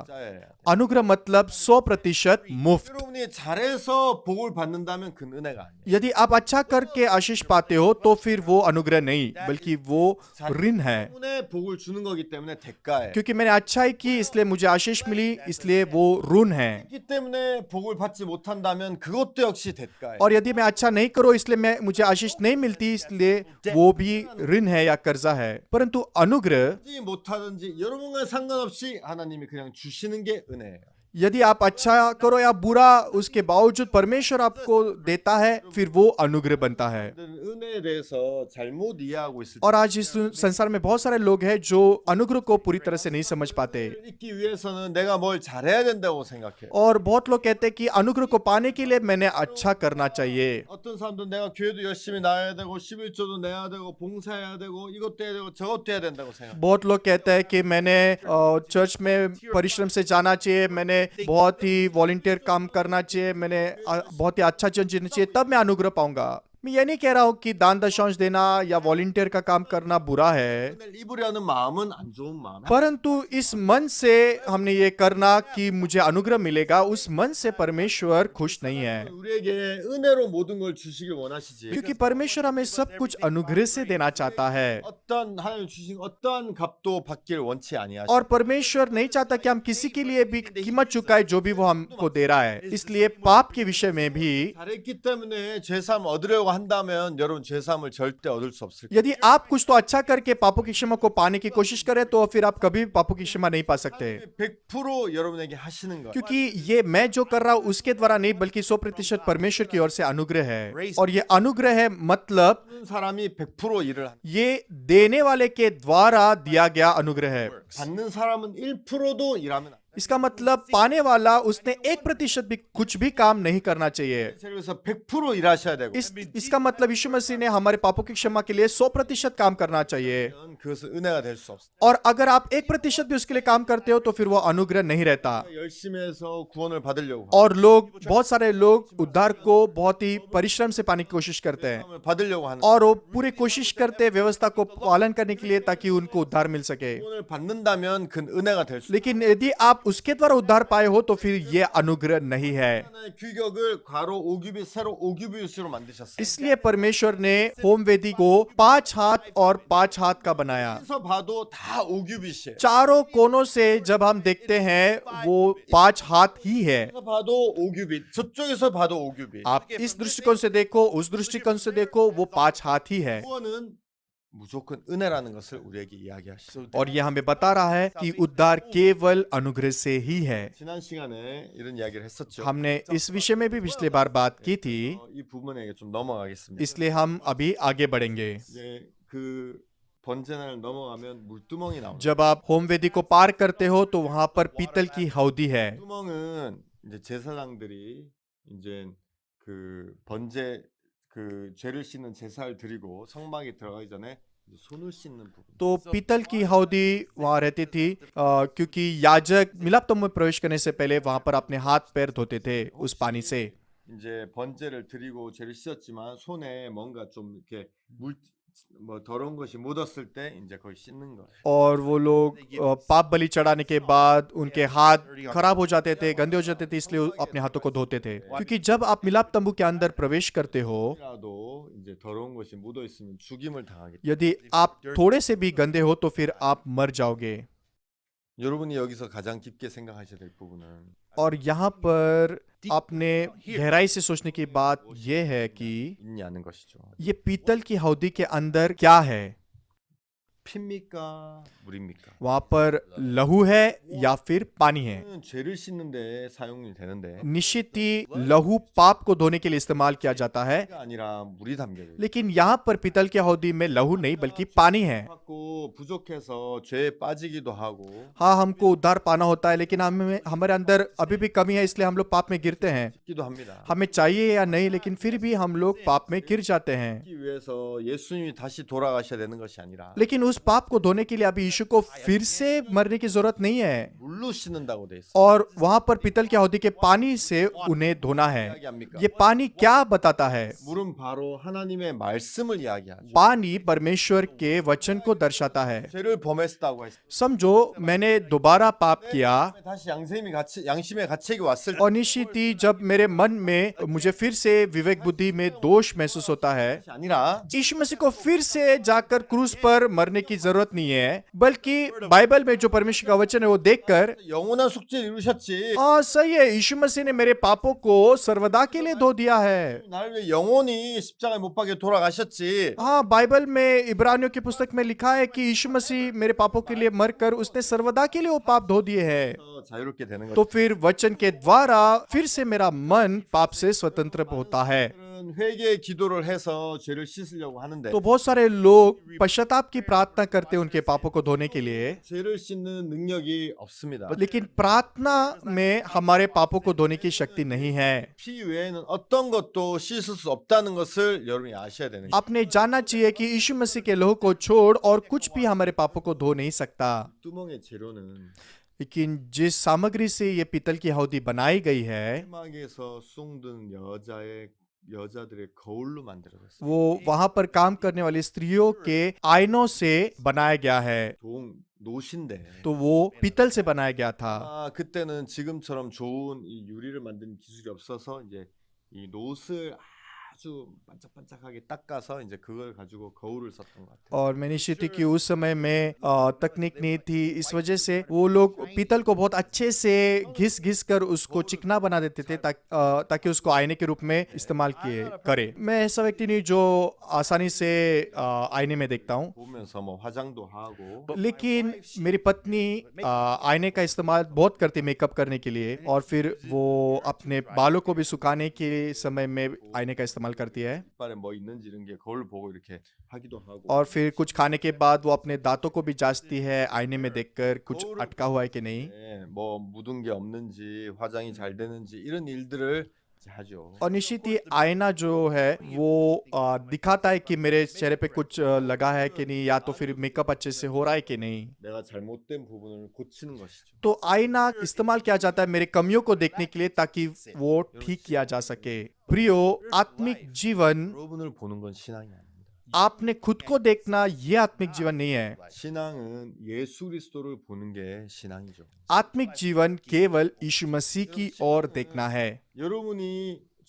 अनुग्रह मतलब 100% मुफ्त। 여러분이 잘해서 복을 받는다면 그 은혜가 아니에요. यदि आप अच्छा करके आशीष पाते हो तो फिर वो अनुग्रह नहीं, बल्कि वो ऋण है। 때문에 복을 주는 거기 때문에 대가예요. क्योंकि मैंने अच्छाई की इसलिए मुझे आशीष मिली, इसलिए वो ऋण है। 그렇기 때문에 복을 받지 못한다면 그것도 역시 대가예요. और यदि मैं अच्छा नहीं करूं इसलिए मुझे आशीष नहीं मिलती, इसलिए वो भी ऋण है या कर्जा है। परंतु अनुग्रह, 하든지 못하든지 여러분과 상관없이 하나님이 그냥 주시는 게 은혜예요. यदि आप अच्छा करो या बुरा, उसके बावजूद परमेश्वर आपको देता है, फिर वो अनुग्रह बनता है। 은혜에 대해서 잘못 이해하고 있을 और आज इस संसार में बहुत सारे लोग हैं जो अनुग्रह को पूरी तरह से नहीं समझ पाते। 잊기 위해서는 내가 뭘 잘해야 된다고 생각해요. और बहुत लोग कहते हैं कि अनुग्रह को पाने के लिए मैंने अच्छा करना चाहिए। 어떤 사람들은 내가 교회도 열심히 나가야 되고 11조도 내야 되고 봉사해야 되고 이것도 해야 되고 저것도 해야 된다고 생각해요. बहुत लोग कहते हैं कि मैंने चर्च में परिश्रम से जाना चाहिए, मैंने बहुत ही वॉलंटियर काम करना चाहिए, मैंने बहुत ही अच्छा जीवन जीना चाहिए, तब मैं अनुग्रह पाऊंगा। मैं ये नहीं कह रहा हूँ कि दान दशांश देना या वॉलंटियर का काम करना बुरा है, 은혜를 입으려는 마음은 안 좋은 마음. परंतु इस मन से हमने ये करना कि मुझे अनुग्रह मिलेगा, उस मन से परमेश्वर खुश नहीं है। 우리에게 은혜로 모든 걸 주시길 원하시지. क्योंकि परमेश्वर हमें सब कुछ अनुग्रह से देना चाहता है। 어떤 하나님 주신 어떠한 값도 받길 원치 아니하시고 और परमेश्वर नहीं चाहता कि हम किसी के लिए भी कीमत चुकाए जो भी वो हमको दे रहा है। इसलिए पाप के विषय में भी 잘했기 때문에 죄사함 얻으려고 한다면 여러분 죄사함을 절대 얻을 수 없을 거예요. यदि आप कुछ तो अच्छा करके पापों की क्षमा को पाने की कोशिश करें तो फिर आप कभी भी पापों की क्षमा नहीं पा सकते, 100% 여러분에게 하시는 거예요. क्योंकि ये मैं जो कर रहा हूँ उसके द्वारा नहीं, बल्कि 100% परमेश्वर की ओर से अनुग्रह है। और ये अनुग्रह है मतलब 모든 सा람이 100% 일을 하는 ये देने वाले के द्वारा दिया गया अनुग्रह है। 받는 사람은 1%도 일하면 안 돼요. इसका मतलब पाने वाला उसने 1% भी कुछ भी काम नहीं करना चाहिए। 그래서 100% 일하셔야 되고 इसका मतलब यीशु मसीह ने हमारे पापों की क्षमा के लिए 100% काम करना चाहिए। 그것은 은혜가 될 수 없어요. और अगर आप 1% भी उसके लिए काम करते हो तो फिर वो अनुग्रह नहीं रहता। 열심히 해서 구원을 받으려고 और लोग, बहुत सारे लोग उद्धार को बहुत ही परिश्रम से पाने की कोशिश करते हैं 구원을 받으려고 하는 और वो पूरी कोशिश करते हैं व्यवस्था को पालन करने के लिए ताकि उनको उद्धार मिल सके। 구원을 받는다면 그 은혜가 될 수. लेकिन यदि आप उसके द्वारा उद्धार पाए हो तो फिर ये अनुग्रह नहीं है। 하나님의 규격을 가로 5규빗 세로 5규빗으로 만드셨어요. इसलिए परमेश्वर ने होम वेदी को 5 हाथ और 5 हाथ का बनाया। 그래서 봐도 다 5규빗이에요. चारों कोनों से जब हम देखते हैं वो 5 हाथ ही है। 여기서 봐도 5규빗, 저쪽에서 봐도 5규빗. आप इस दृष्टिकोण से देखो, उस दृष्टिकोण से देखो, वो 5 हाथ ही है। 구원은 무조건 은혜라는 것을 우리에게 이야기하시죠. और ये हमें बता रहा है कि उद्धार केवल अनुग्रह से ही है। 지난 시간에 이런 이야기를 했었죠. हमने इस विषय में भी पिछली बार बात की थी, 이 부분에게 좀 넘어가겠습니다. इसलिए हम अभी आगे बढ़ेंगे। 이제 그 번제날 넘어가면 물두멍이 나옵니다. जब आप होम वेदी को पार करते हो तो वहां पर पीतल की हौदी है। 물두멍은 이제 제사장들이 이제 그 번제 그 죄를 씻는 제사를 드리고 성막에 들어가기 전에 이제 손을 씻는 부분. तो पीतल की हौदी वहां रहती थी, क्योंकि याजक मिलाप तम्बू में प्रवेश करने से पहले वहां पर अपने हाथ पैर धोते थे उस पानी से। 이제 번제를 드리고 죄를 씻었지만 손에 뭔가 좀 이렇게 물 뭐 더러운 것이 묻었을 때 이제 거의 씻는 거예요. और वो लोग पाप बलि चढ़ाने के बाद उनके हाथ खराब हो जाते थे, गंदे हो जाते थे, इसलिए अपने हाथों को धोते थे। क्योंकि जब आप मिलाप तंबू के अंदर प्रवेश करते हो, 라도 이제 더러운 것이 묻어 있으면 죽임을 당하게. यदि आप थोड़े से भी गंदे हो तो फिर आप मर जाओगे। 여러분이 여기서 가장 깊게 생각하셔야 될 부분은 और यहाँ पर आपने गहराई से सोचने की बात यह है कि 있냐는 것이죠. ये पीतल की हौदी के अंदर क्या है। 피입니까? 물입니까? वहां पर लहू है या फिर पानी है। 죄를 씻는데 사용이 되는데 निश्चित ही लहू पाप को धोने के लिए इस्तेमाल किया जाता है, 피가 아니라 물이 담겨 있어요. लेकिन यहाँ पर पीतल की हौदी में लहू नहीं बल्कि पानी है। 받고 부족해서 죄에 빠지기도 하고 हाँ, हमको उद्धार पाना होता है, लेकिन हमारे अंदर अभी भी कमी है, इसलिए हम लोग पाप में गिरते हैं। 기도 합니다. हमें चाहिए या नहीं, लेकिन फिर भी हम लोग पाप में गिर जाते हैं। 하기 위해서 예수님이 다시 돌아가셔야 되는 것이 아니라 लेकिन उस पाप को धोने के लिए अभी यीशु को फिर से मरने की जरूरत नहीं है, 물로 씻는다고 돼 있어요. और वहां पर पीतल की हौदी के पानी से उन्हें धोना है। ये पानी क्या बताता है? 물은 바로 하나님의 말씀을 이야기하죠. पानी परमेश्वर के वचन को दर्शाता है। 죄를 범했다고 했어요. समझो मैंने दोबारा पाप किया, 다시 양심의 가책이 왔을 때 और निश्चित ही जब मेरे मन में मुझे फिर से विवेक बुद्धि में दोष महसूस होता है, 것이 아니라 यीशु मसीह को फिर से जाकर क्रूस पर मरने की जरूरत नहीं है, बल्कि बाइबल में जो परमेश्वर का वचन है वो देखकर, 영원한 숙제를 이루셨지. हाँ सही है, यीशु मसीह ने मेरे पापों को सर्वदा के लिए धो दिया है। 나를 왜 영원히 십자가에 못 박혀 돌아가셨지. हाँ, बाइबल में इब्रानियों की पुस्तक में लिखा है कि यीशु मसीह मेरे पापों के लिए मरकर उसने सर्वदा के लिए वो पाप धो दिए हैं। 자유롭게 되는 거죠. तो फिर वचन के द्वारा फिर से मेरा मन पाप से स्वतंत्र होता है। 회개 기도를 해서 죄를 씻으려고 하는데 तो बहुत सारे लोग पश्चाताप की प्रार्थना करते हैं उनके पापों को धोने के लिए, 죄를 씻는 능력이 없습니다. लेकिन प्रार्थना में हमारे पापों को धोने की शक्ति नहीं है। 피 외에는 어떤 것도 씻을 수 없다는 것을 여러분이 아셔야 되는 거예요. आपने जानना चाहिए कि यीशु मसीह के लहू को छोड़ और कुछ भी हमारे पापों को धो नहीं सकता। 뚜멍의 재료는 लेकिन जिस सामग्री से ये पीतल की हौदी बनाई गई है, 사막에서 숭든 여자들의 거울로 만들어졌어요. वो वहां पर काम करने वाली स्त्रियों के आईनों से बनाया गया है। 노신데 तो वो पीतल से बनाया गया था। 그때는 지금처럼 좋은 이 유리를 만드는 기술이 없어서 이제 이 노스를 아주 반짝반짝하게 닦아서 이제 그걸 가지고 거울을 썼던 것 같아요. और मैं निश्चित ही कि उस समय में तकनीक नहीं थी, इस वजह से वो लोग पीतल को बहुत अच्छे से घिस घिस कर उसको चिकना बना देते थे ताकि उसको आईने के रूप में इस्तेमाल किए करे। मैं ऐसा व्यक्ति नहीं जो आसानी से आईने में देखता हूँ, 보면서 뭐 화장도 하고 लेकिन मेरी पत्नी आईने का इस्तेमाल बहुत करती मेकअप करने के लिए, और फिर वो अपने बालों को भी सुखाने के समय में आईने का इस्तेमाल करती है। 이빨에 뭐 있는지 이런 게 거울 보고 이렇게 하기도 하고 और फिर कुछ खाने के बाद वो अपने दांतों को भी जांचती है आईने में देखकर कुछ अटका हुआ है कि नहीं। 뭐 묻은 게 없는지 화장이 잘 되는지 이런 일들을 하죠. और निश्चित ही आईना जो है वो दिखाता है कि मेरे चेहरे पे कुछ लगा है कि नहीं, या तो फिर मेकअप अच्छे से हो रहा है कि नहीं। 내가 잘못된 부분을 고치는 것이죠. तो आईना इस्तेमाल किया जाता है मेरे कमियों को देखने के लिए ताकि वो ठीक किया जा सके। प्रियो, आत्मिक जीवन, 여러분을 보는 건 신앙이 아닙니다. आपने खुद को देखना ये आत्मिक जीवन नहीं है। 신앙은 예수 그리스도를 보는 게 신앙이죠. आत्मिक जीवन केवल यीशु मसीह की ओर देखना है। 여러분이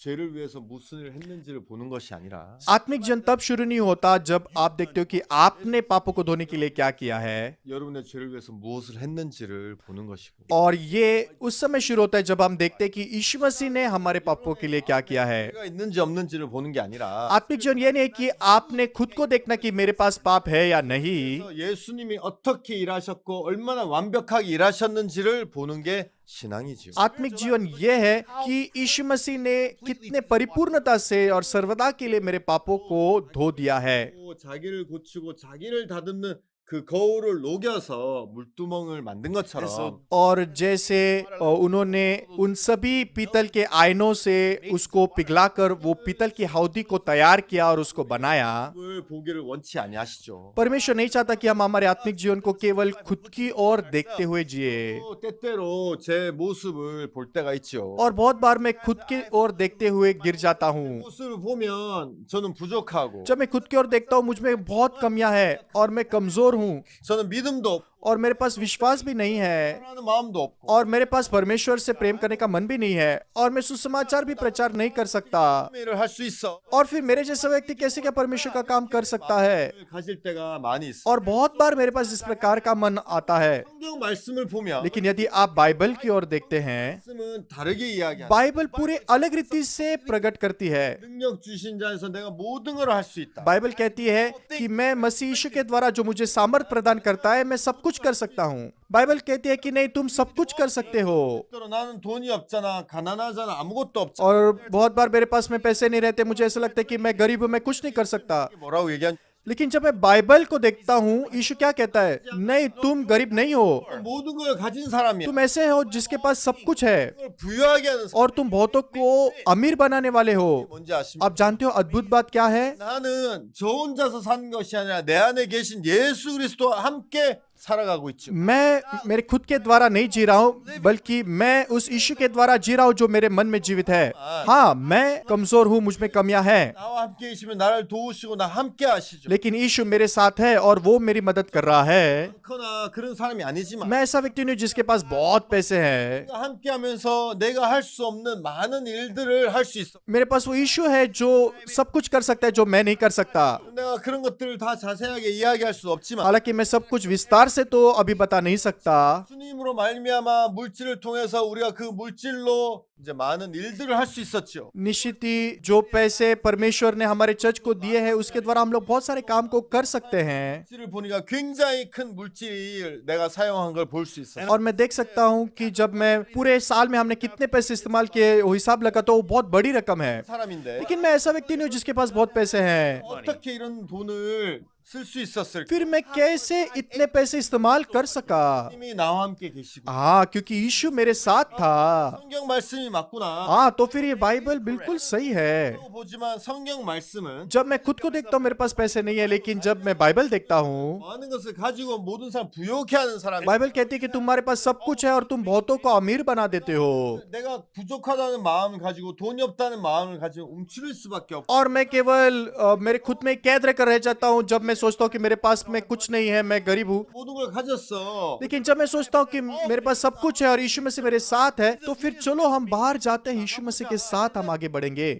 죄를 위해서 무슨 일을 했는지를 보는 것이 아니라 आत्मिक जन तब शुरू नहीं होता जब आप देखते हो कि आपने पापों को धोने के लिए क्या किया है, 여러분의 죄를 위해서 무엇을 했는지를 보는 것이고 और ये उस समय शुरू होता है जब हम देखते हैं कि यीशु मसीह ने हमारे पापों के लिए क्या किया है। 죄가 있는지 없는지를 보는 게 아니라 आत्मिक जीवन ये नहीं है कि आपने खुद को देखना कि मेरे पास पाप है या नहीं, 그래서 예수님이 어떻게 일하셨고 얼마나 완벽하게 일하셨는지를 보는 게 신앙이지요. आत्मिक जीवन ये है कि यीशु मसीह ने कितने परिपूर्णता से और सर्वदा के लिए मेरे पापों को धो दिया है। 또 자기를 고치고 자기를 다듬는 그 거울을 녹여서 물두멍을 만든 것처럼 और जैसे उन्होंने उन सभी पीतल के आयनों से उसको पिघलाकर वो पीतल की हौदी को तैयार किया और उसको बनाया। 을 보기를 원치 아니하시죠. परमेश्वर नहीं चाहता कि हम हमारे आत्मिक जीवन को केवल खुद की ओर देखते हुए जिए, 또 때때로 제 모습을 볼 때가 있죠. और बहुत बार मैं खुद की ओर देखते हुए गिर जाता हूँ। 모습을 보면 저는 부족하고 जब मैं खुद की ओर देखता हूँ मुझ में बहुत कमियां हैं और मैं कमजोर हूँ 저는 믿음도 없고 और मेरे पास विश्वास भी नहीं है 사랑하는 마음도 없고 और मेरे पास परमेश्वर से प्रेम करने का मन भी नहीं है और मैं सुसमाचार भी प्रचार नहीं कर सकता। 일을 할 수 있어. और फिर मेरे जैसा व्यक्ति कैसे क्या परमेश्वर का काम कर सकता है? 가질 때가 많이 있어. और बहुत बार मेरे पास इस प्रकार का मन आता है। 성경 말씀을 보면 लेकिन यदि आप बाइबल की ओर देखते हैं, 말씀은 다르게 이야기하는 बाइबल पूरे अलग रीति से प्रकट करती है। 능력 주신 자에서 내가 모든 걸 할 수 있다. बाइबल कहती है कि मैं मसीह यीशु के द्वारा जो मुझे सामर्थ प्रदान करता है मैं सब कुछ कर सकता हूँ। बाइबल कहती है कि नहीं, तुम सब कुछ कर सकते हो। 때로 나는 돈이 없잖아, 가난하잖아, 아무것도 없잖아. और बहुत बार मेरे पास में पैसे नहीं रहते, मुझे ऐसा लगता है कि मैं गरीब हूँ, मैं कुछ नहीं कर सकता। 뭐라고 얘기한? लेकिन जब मैं बाइबल को देखता हूँ, यीशु क्या कहता है? नहीं, तुम गरीब नहीं हो, 모든 걸 가진 사람이야. तुम ऐसे हो जिसके पास सब कुछ है 그걸 부유하게 하는 사람. और तुम बहुतों को अमीर बनाने वाले हो। 뭔지 아십니까? आप जानते हो अद्भुत बात क्या है? 나는 저 혼자서 사는 것이 아니라 내 안에 계신 예수 그리스도와 함께 살아가고 있죠. मैं मेरे खुद के द्वारा नहीं जी रहा हूँ, बल्कि मैं उस यीशु के द्वारा जी रहा हूँ जो मेरे मन में जीवित है। हाँ, मैं कमजोर हूँ, मुझ में कमियां हैं, 나와 함께 계시면 나를 도우시고 나 함께 하시죠. लेकिन यीशु मेरे साथ है और वो मेरी मदद कर रहा है। 그러나 그런 사람이 아니지만 मैं ऐसा व्यक्ति नहीं हूँ जिसके पास बहुत पैसे हैं। 함께 하면서 내가 할 수 없는 많은 일들을 할 수 있어. मेरे पास वो यीशु है जो सब कुछ कर सकता है जो मैं नहीं कर सकता। 내가 그런 것들을 다 자세하게 이야기할 수 없지만 हालांकि मैं सब कुछ विस्तार से तो अभी बता नहीं सकता, 주님으로 말미암아 물질을 통해서 우리가 그 물질로 이제 많은 일들을 할 수 있었죠. निश्चित ही जो पैसे परमेश्वर ने हमारे चर्च को दिए हैं उसके द्वारा हम लोग बहुत सारे काम को कर सकते हैं। 물질을 보니까 굉장히 큰 물질을 내가 사용한 걸 볼 수 있어요. और मैं देख सकता हूँ कि जब मैं पूरे साल में हमने कितने पैसे इस्तेमाल किए वो हिसाब लगा तो वो बहुत बड़ी रकम है। 사람인데 लेकिन मैं ऐसा व्यक्ति नहीं हूँ जिसके पास बहुत पैसे हैं। 어떻게 이런 돈을 쓸 수 있었을까? फिर मैं कैसे इतने पैसे इस्तेमाल कर सका? 주님이 나와 함께 계시고 हाँ, क्योंकि यीशु मेरे साथ था। 성경 말씀이 맞구나. हाँ, तो फिर ये बाइबल बिल्कुल सही है। 또 보지만 성경 말씀은 जब मैं खुद को देखता हूँ मेरे पास पैसे नहीं है, लेकिन जब मैं बाइबल देखता हूँ, 많은 것을 가지고 모든 사람 부욕해 하는 사람이 बाइबल कहती है कि तुम्हारे पास सब कुछ है और तुम बहुतों को अमीर बना देते हो। 내가 부족하다는 마음을 가지고 돈이 없다는 마음을 가지고 움츠릴 수밖에 없고 और मैं केवल मेरे खुद में कैद रहकर रह जाता हूँ जब मैं सोचता हूँ कि मेरे पास में कुछ नहीं है, मैं गरीब हूँ। 모든 걸 가졌어. लेकिन जब मैं सोचता हूँ कि मेरे पास सब कुछ है और यीशु मसीह मेरे साथ है, तो फिर चलो हम बाहर जाते हैं, यीशु मसीह के साथ हम आगे बढ़ेंगे।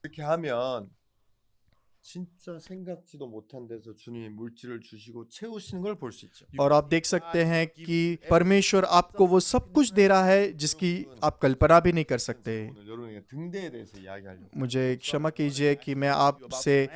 이렇게 하면 진짜 생각지도 못한 데서 주님이 물질을 주시고 채우시는 걸 볼 수 있죠. और आप देख सकते हैं कि परमेश्वर आपको वो सब कुछ दे रहा है जिसकी आप कल्पना भी नहीं कर सकते। 오늘 여러분에게 등대에 대해서 이야기하려고. मुझे क्षमा कीजिए कि मैं आपसे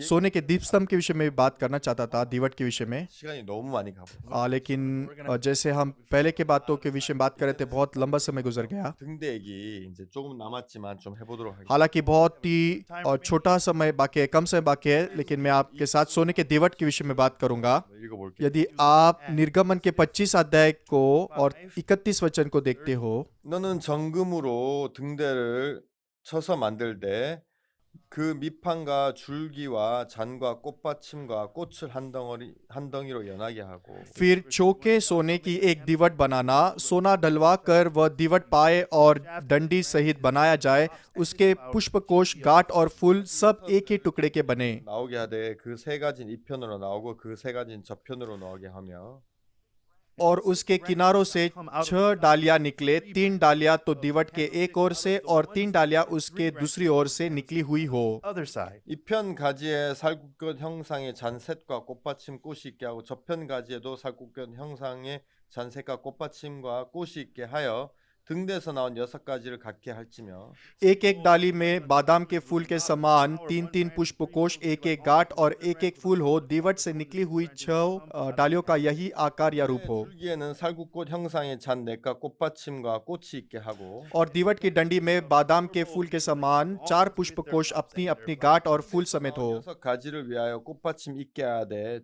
सोने के दीपस्तंभ के विषय में बात करना चाहता था, दीवट के विषय में। 시간이 너무 많이 가고. लेकिन जैसे हम पहले के बातों के विषय में बात कर रहे थे, बहुत लंबा समय गुजर गया। 등대 얘기 이제 조금 남았지만 좀 해보도록 하겠습니다. हालांकि बहुत ही छोटा समय बाकी है, कम समय बाकी है, लेकिन मैं आपके साथ सोने के दीवट के विषय में बात करूंगा। 읽어볼게요. यदि आप निर्गमन के 25 अध्याय को और 31 वचन को देखते हो, 너는 정금으로 등대를 쳐서 만들되 그 밑판과 줄기와 잔과 꽃받침과 꽃을 한 덩이로 연하게 하고 फिर चौके सोने की एक दीवट बनाना, सोना डलवा कर वह दीवट पाए और डंडी सहित बनाया जाए, उसके पुष्पकोश, गांठ और फूल सब एक ही टुकड़े के बने। 나오게 하되 그 세 가지는 이 편으로 나오고 그 세 가지는 저 편으로 나오게 하며 और उसके किनारों से 6 डालियां निकले, 3 डालियां तो दीवट के एक ओर से और 3 डालियां उसके दूसरी ओर से निकली हुई हो। other side. 이편 가지에 살구꽃 형상의 잔셋과 꽃받침 꽃이 있게 하고 저편 가지에도 살구꽃 형상의 잔셋과 꽃받침과 꽃이 있게 하여 등대에서 나온 6가지를 갖게 할지며 एक एक डाली में बादाम के फूल के समान 3-3 पुष्पकोश, एक एक गांठ और एक एक फूल हो। दीवट से निकली हुई 6 डालियों का यही आकार या रूप हो। 줄기에는 살구꽃 형상의 잔넷과 꽃받침과 꽃이 있게 하고 और दीवट की डंडी में बादाम के फूल के समान 4 पुष्पकोश अपनी अपनी गांठ और फूल समेत हो। 6가지를 위하여 꽃받침 있게 하되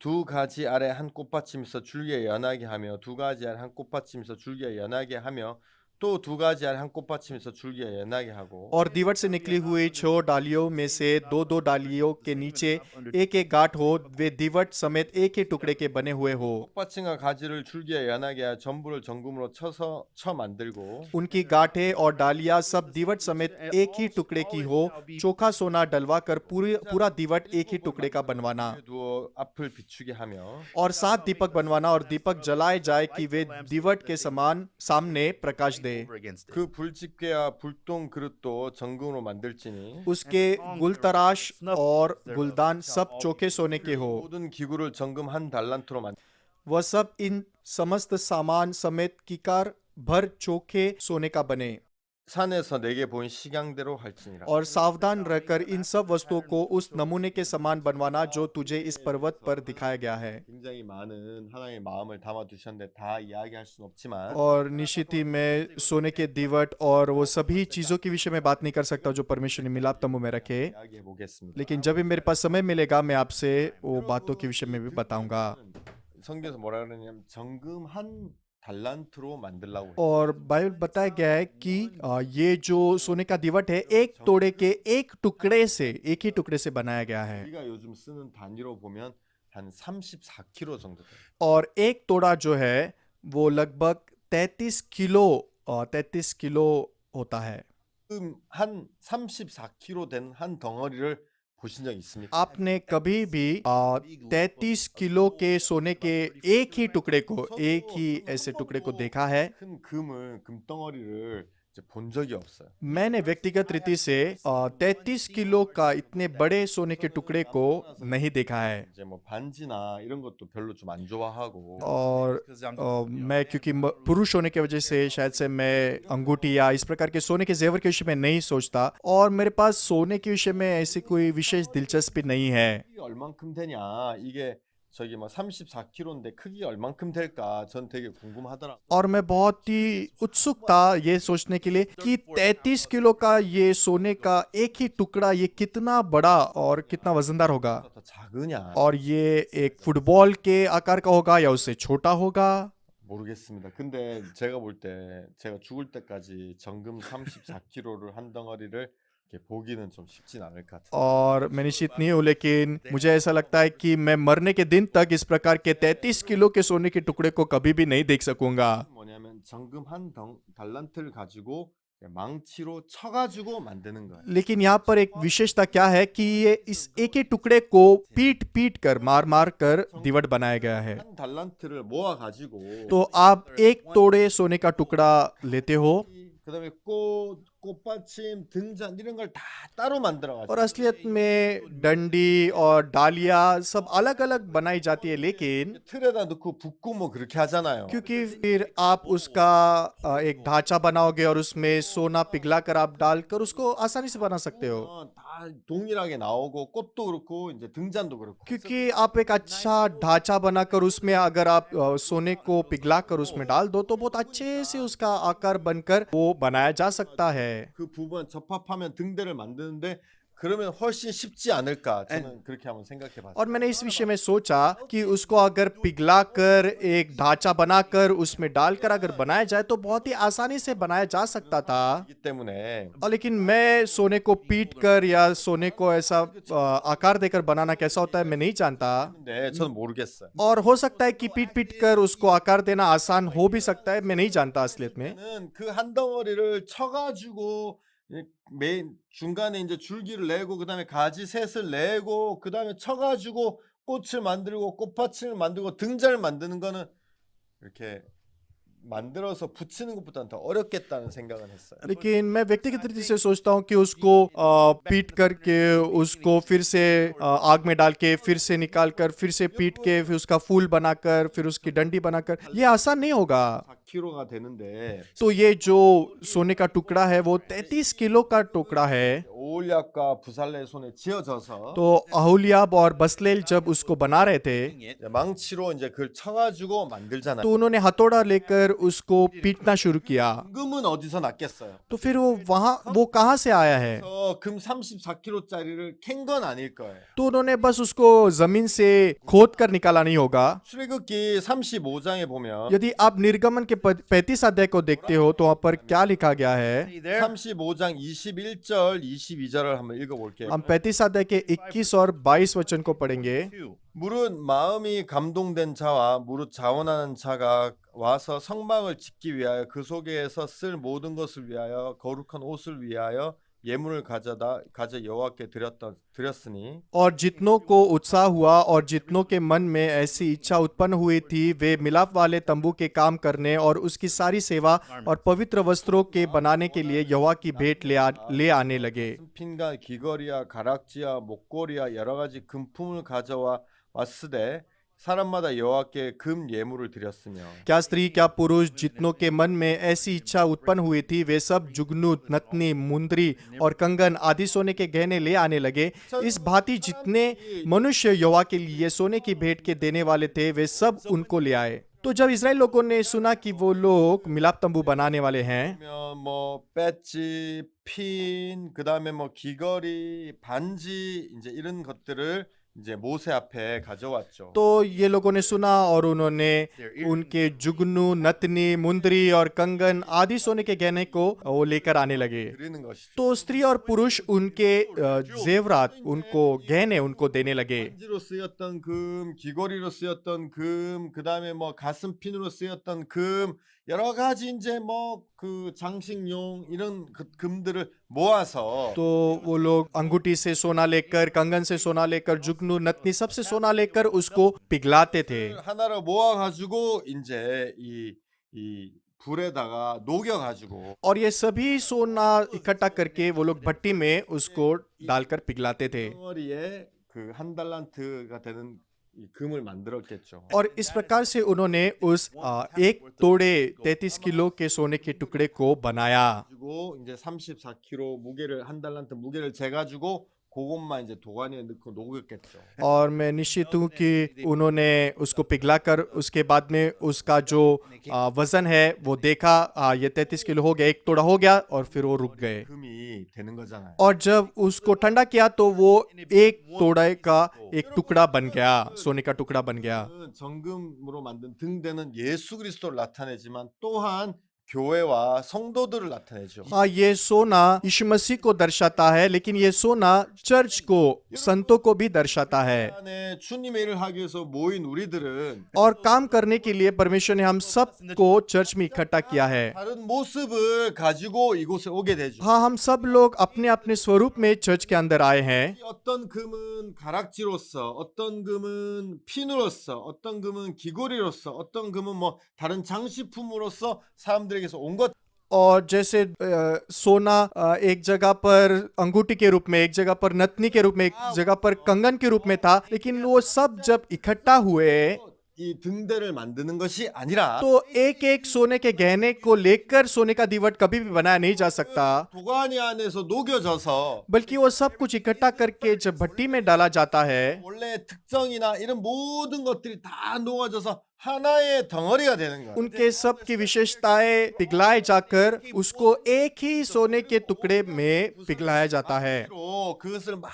2가지 아래 한 꽃받침 있어 줄기에 연하게 하며 2가지 아래 한 꽃받침 있어 줄기에 연하게 하며 또 2가지 아래 한 꽃받침 있어 줄기에 연하게 하고 और दीवट से निकली हुई 6 डालियों में से 2-2 डालियों के नीचे एक एक गांठ हो। वे दीवट समेत एक ही टुकड़े के बने हुए हो। 꽃받침과 가지를 줄기에 연하게 하여 전부를 정금으로 쳐 만들고 उनकी गांठें और डालियां सब दीवट समेत एक ही टुकड़े की हो। चोखा सोना डलवा कर पूरा दीवट एक ही टुकड़े का बनवाना 두어 앞을 비추게 하며 और 7 दीपक बनवाना और दीपक जलाए जाए कि वे दीवट के समान सामने प्रकाश दे। Over against it. 그 불집게와 불똥 그릇도 정금으로 만들지니 उसके गुलतराश और गुलदान सब चोखे सोने के हो। 모든 기구를 정금 한 달란트로 만 वह सब इन समस्त सामान समेत किकार भर चोखे सोने का बने। 산에서 내게 보인 식양대로 할지니라. और सावधान रहकर इन सब वस्तुओं को उस नमूने के समान बनवाना जो तुझे इस पर्वत पर दिखाया गया है। 굉장히 많은 하나님의 마음을 담아 두셨는데 다 이야기할 수는 없지만 और निश्चित ही मैं सोने के दीवट और वो सभी चीजों के विषय में बात नहीं कर सकता जो परमेश्वर ने मिलाप तंबू में रखे, 이야기해 보겠습니다. लेकिन जब भी मेरे पास समय मिलेगा मैं आपसे वो बातों के विषय में भी बताऊंगा। 성경에서 뭐라 그러냐면 정금 한 달란트로 만들라고 해요. और बाइबल बताया गया है कि ये जो सोने का दीवट है एक तोड़े के एक टुकड़े से, एक ही टुकड़े से बनाया गया है। 우리가 요즘 쓰는 단위로 보면 한 34kg 정도 돼요. और एक तोड़ा जो है वो लगभग 33 किलो होता है। 한 34kg 된 한 덩어리를 보신 적 있습니까? आपने कभी भी 33 किलो के सोने के एक ही टुकड़े को, एक ही ऐसे टुकड़े को देखा है? 큰 금덩어리를 이제 본 적이 없어요. मैंने व्यक्तिगत रीति से 33 किलो का इतने बड़े सोने के टुकड़े को नहीं देखा है। 이제 뭐 반지나 이런 것도 별로 좀 안 좋아하고 और Because I'm मैं क्योंकि पुरुष होने की वजह से शायद से मैं अंगूठी या इस प्रकार के सोने के जेवर के विषय में नहीं सोचता और मेरे पास सोने के विषय में ऐसी कोई विशेष दिलचस्पी नहीं है। 크기 얼만큼 되냐 이게 저기 뭐 34kg인데 크기 얼만큼 될까 전 되게 궁금하더라고요. और मैं बहुत ही उत्सुक था ये सोचने के लिए कि 33 किलो का ये सोने का एक ही टुकड़ा ये कितना बड़ा और कितना वजनदार होगा, 더 작으냐 और ये एक फुटबॉल के आकार का होगा या उससे छोटा होगा। 모르겠습니다. 근데 제가 볼 때 제가 죽을 때까지 정금 34kg를 한 덩어리를 이렇게 보기는 좀 쉽진 않을 것 같아요. और मैं निश्चित नहीं हूँ, लेकिन मुझे ऐसा लगता है कि मैं मरने के दिन तक इस प्रकार के 33 किलो के सोने के टुकड़े को कभी भी नहीं देख सकूंगा। 뭐냐면 정금 한 달란트를 가지고 망치로 쳐가지고 만드는 거예요. लेकिन यहाँ पर एक विशेषता क्या है कि ये इस एक ही टुकड़े को पीट पीट कर मार मार कर दीवट बनाया गया है। 한 달란트를 모아 가지고 तो आप एक तोड़े सोने का टुकड़ा लेते हो 그다음에 꽃받침, 등잔 이런 걸 다 따로 만들어 और 가지고 असलियत में डंडी और डालियां सब अलग अलग बनाई जाती है, लेकिन 틀에다 넣고 붓고 뭐 그렇게 하잖아요. क्योंकि फिर आप उसका एक ढांचा बनाओगे और उसमें सोना पिघला कर आप डालकर उसको आसानी से बना सकते हो, 다 동일하게 나오고 꽃도 그렇고 이제 등잔도 그렇고. क्योंकि आप एक अच्छा ढांचा बनाकर उसमें अगर आप सोने को पिघला कर उसमें डाल दो तो बहुत अच्छे से उसका आकार बनकर वो बनाया जा सकता है। 그 부분 접합하면 등대를 만드는데 그러면 훨씬 쉽지 않을까 저는 그렇게 한번 생각해 봤어요. और मैंने इस विषय में सोचा कि उसको अगर पिघलाकर एक ढांचा बनाकर उसमें डालकर अगर बनाया जाए तो बहुत ही आसानी से बनाया जा सकता था। 그렇기 때문에 और लेकिन मैं सोने को पीट कर या सोने को ऐसा आकार देकर बनाना कैसा होता है मैं नहीं जानता, 근데 저는 모르겠어요. और हो सकता है कि पीट पीट कर उसको आकार देना आसान हो भी सकता है, मैं नहीं जानता असलियत में। 그 한 덩어리를 쳐가지고 메인 중간에 이제 줄기를 내고 그다음에 가지 셋을 내고 그다음에 쳐가지고 꽃을 만들고 꽃받침을 만들고 등잔을 만드는 거는 이렇게 만들어서 붙이는 것보다는 더 어렵겠다는 생각은 했어요. लेकिन मैं व्यक्तिगत रीति से सोचता हूँ कि उसको पीट करके उसको फिर से आग में डाल के फिर से निकाल कर फिर से पीट के फिर उसका फूल बनाकर फिर उसकी डंडी बनाकर ये आसान नहीं होगा। 4kg가 되는데 तो ये जो सोने का टुकड़ा है वो 33 किलो का टुकड़ा है। 오홀약과 부살레의 손에 쥐어져서 तो अहुलियाब और बसलेल जब उसको बना रहे थे 이제 망치로 이제 그걸 쳐가지고 만들잖아요. तो उन्होंने हथौड़ा लेकर उसको पीटना शुरू किया। 금은 어디서 났겠어요? तो फिर वो कहाँ से आया है? 그래서 금 34kg짜리를 캔 건 아닐 거예요. तो उन्होंने बस उसको जमीन से खोद कर निकाला नहीं होगा। 출애굽기 35장에 보면 यदि आप निर्गमन के 35 अध्याय को देखते हो तो वहाँ पर क्या लिखा गया है? See there? 35장 21절 22절을 한번 읽어볼게요. हम 35 अध्याय के 21 और 22 वचन को पढ़ेंगे। 2. 무릇 마음이 감동된 자와 무릇 자원하는 자가 와서 성막을 짓기 위하여 그 속에서 쓸 모든 것을 위하여 거룩한 옷을 위하여 예물을 가져 여호와께 드렸으니 और जितनों को उत्साह हुआ और जितनों के मन में ऐसी इच्छा उत्पन्न हुई थी वे मिलाप वाले तंबू के काम करने और उसकी सारी सेवा और पवित्र वस्त्रों के बनाने के लिए यहोवा की भेंट ले आने लगे। 핀과 귀걸이와 가락지와 목걸이와 여러 가지 금품을 가져와 왔으되 사람마다 여호와께 금 예물을 드렸으며 क्या स्त्री क्या पुरुष जितनों के मन में ऐसी इच्छा उत्पन्न हुई थी वे सब जुगनू नतनी मुंदरी और कंगन आदि सोने के गहने ले आने लगे। इस भांति जितने मनुष्य यहोवा के लिए सोने की भेंट के देने वाले थे वे सब उनको ले आए। तो जब इस्राएल लोगों ने सुना कि वो लोग मिलाप तंबू बनाने वाले हैं 그러면 뭐 배지, 핀, 그다음에 뭐 귀걸이, 반지 이제 이런 것들을 이제 모세 앞에 가져왔죠. तो ये लोगों ने सुना और उन्होंने उनके जुगनू नतनी मुंदरी और कंगन आदि सोने के गहने को वो लेकर आने लगे। 드리는 것이죠. तो स्त्री और पुरुष उनके जेवरात उनको गहने उनको देने लगे। 반지로 쓰였던 금, 귀걸이로 쓰였던 금, 그다음에 뭐 가슴핀으로 쓰였던 금, 여러 가지 이제 뭐 그 장식용 이런 금들을 모아서 तो वो लोग अंगूठी से सोना लेकर कंगन से सोना लेकर जुगनू नतनी सबसे सोना लेकर उसको पिघलाते थे। 하나로 모아가지고 이제 이 불에다가 녹여가지고 और ये सभी सोना इकट्ठा करके वो लोग भट्टी में उसको डालकर पिघलाते थे 덩어리에 그 한 달란트가 되는 이 금을 만들었겠죠. और इस प्रकार से उन्होंने उस एक तोड़े 33 किलो के सोने के टुकड़े को बनाया। 그리고 이제 34kg 무게를 한 달란트 무게를 재가지고 그것만 이제 도가니에 넣고 녹였겠죠. और मैं निश्चित हूँ कि उन्होंने उसको पिघलाकर उसके बाद में उसका जो वजन है वो देखा ये 33 किलो हो गया, एक तोड़ा हो गया और फिर वो रुक गए। 금이 되는 거잖아요. और जब उसको ठंडा किया तो वो एक तोड़े का एक टुकड़ा बन गया, सोने का टुकड़ा बन गया। 정금으로 만든 등대는 예수 그리스도를 나타내지만 또한 교회와 성도들을 나타내죠. हाँ, ये सोना यीशु मसीह को दर्शाता है लेकिन ये सोना चर्च को संतों को भी दर्शाता है। 안에 주님의 일을 하기 위해서 모인 우리들은 और काम करने के लिए परमेश्वर ने हम सबको चर्च में इकट्ठा किया है। 다른 모습을 가지고 이곳에 오게 되죠. हाँ, हम सब लोग अपने अपने स्वरूप में चर्च के अंदर आए हैं। 어떤 금은 가락지로서, 어떤 금은 핀으로서, 어떤 금은 귀걸이로서, 어떤 금은 뭐 다른 장식품으로서 사람들에게서 온 것. और जैसे सोना एक जगह पर अंगूठी के रूप में, एक जगह पर नथनी के रूप में, एक जगह पर कंगन के रूप में था, लेकिन वो सब जब इकट्ठा हुए 이 등대를 만드는 것이 아니라 तो एक एक सोने के गहने को लेकर सोने का दीवट कभी भी बनाया नहीं जा सकता, 도가니 안에서 녹여져서 बल्कि वो सब कुछ इकट्ठा करके जब भट्टी में डाला जाता है 원래 특정이나 이런 모든 것들이 다 녹아져서 하나의 덩어리가 되는 거예요. उनके सब की विशेषताएं पिघलाए जाकर उसको एक ही सोने के टुकड़े में पिघलाया जाता है। 로 그것을 막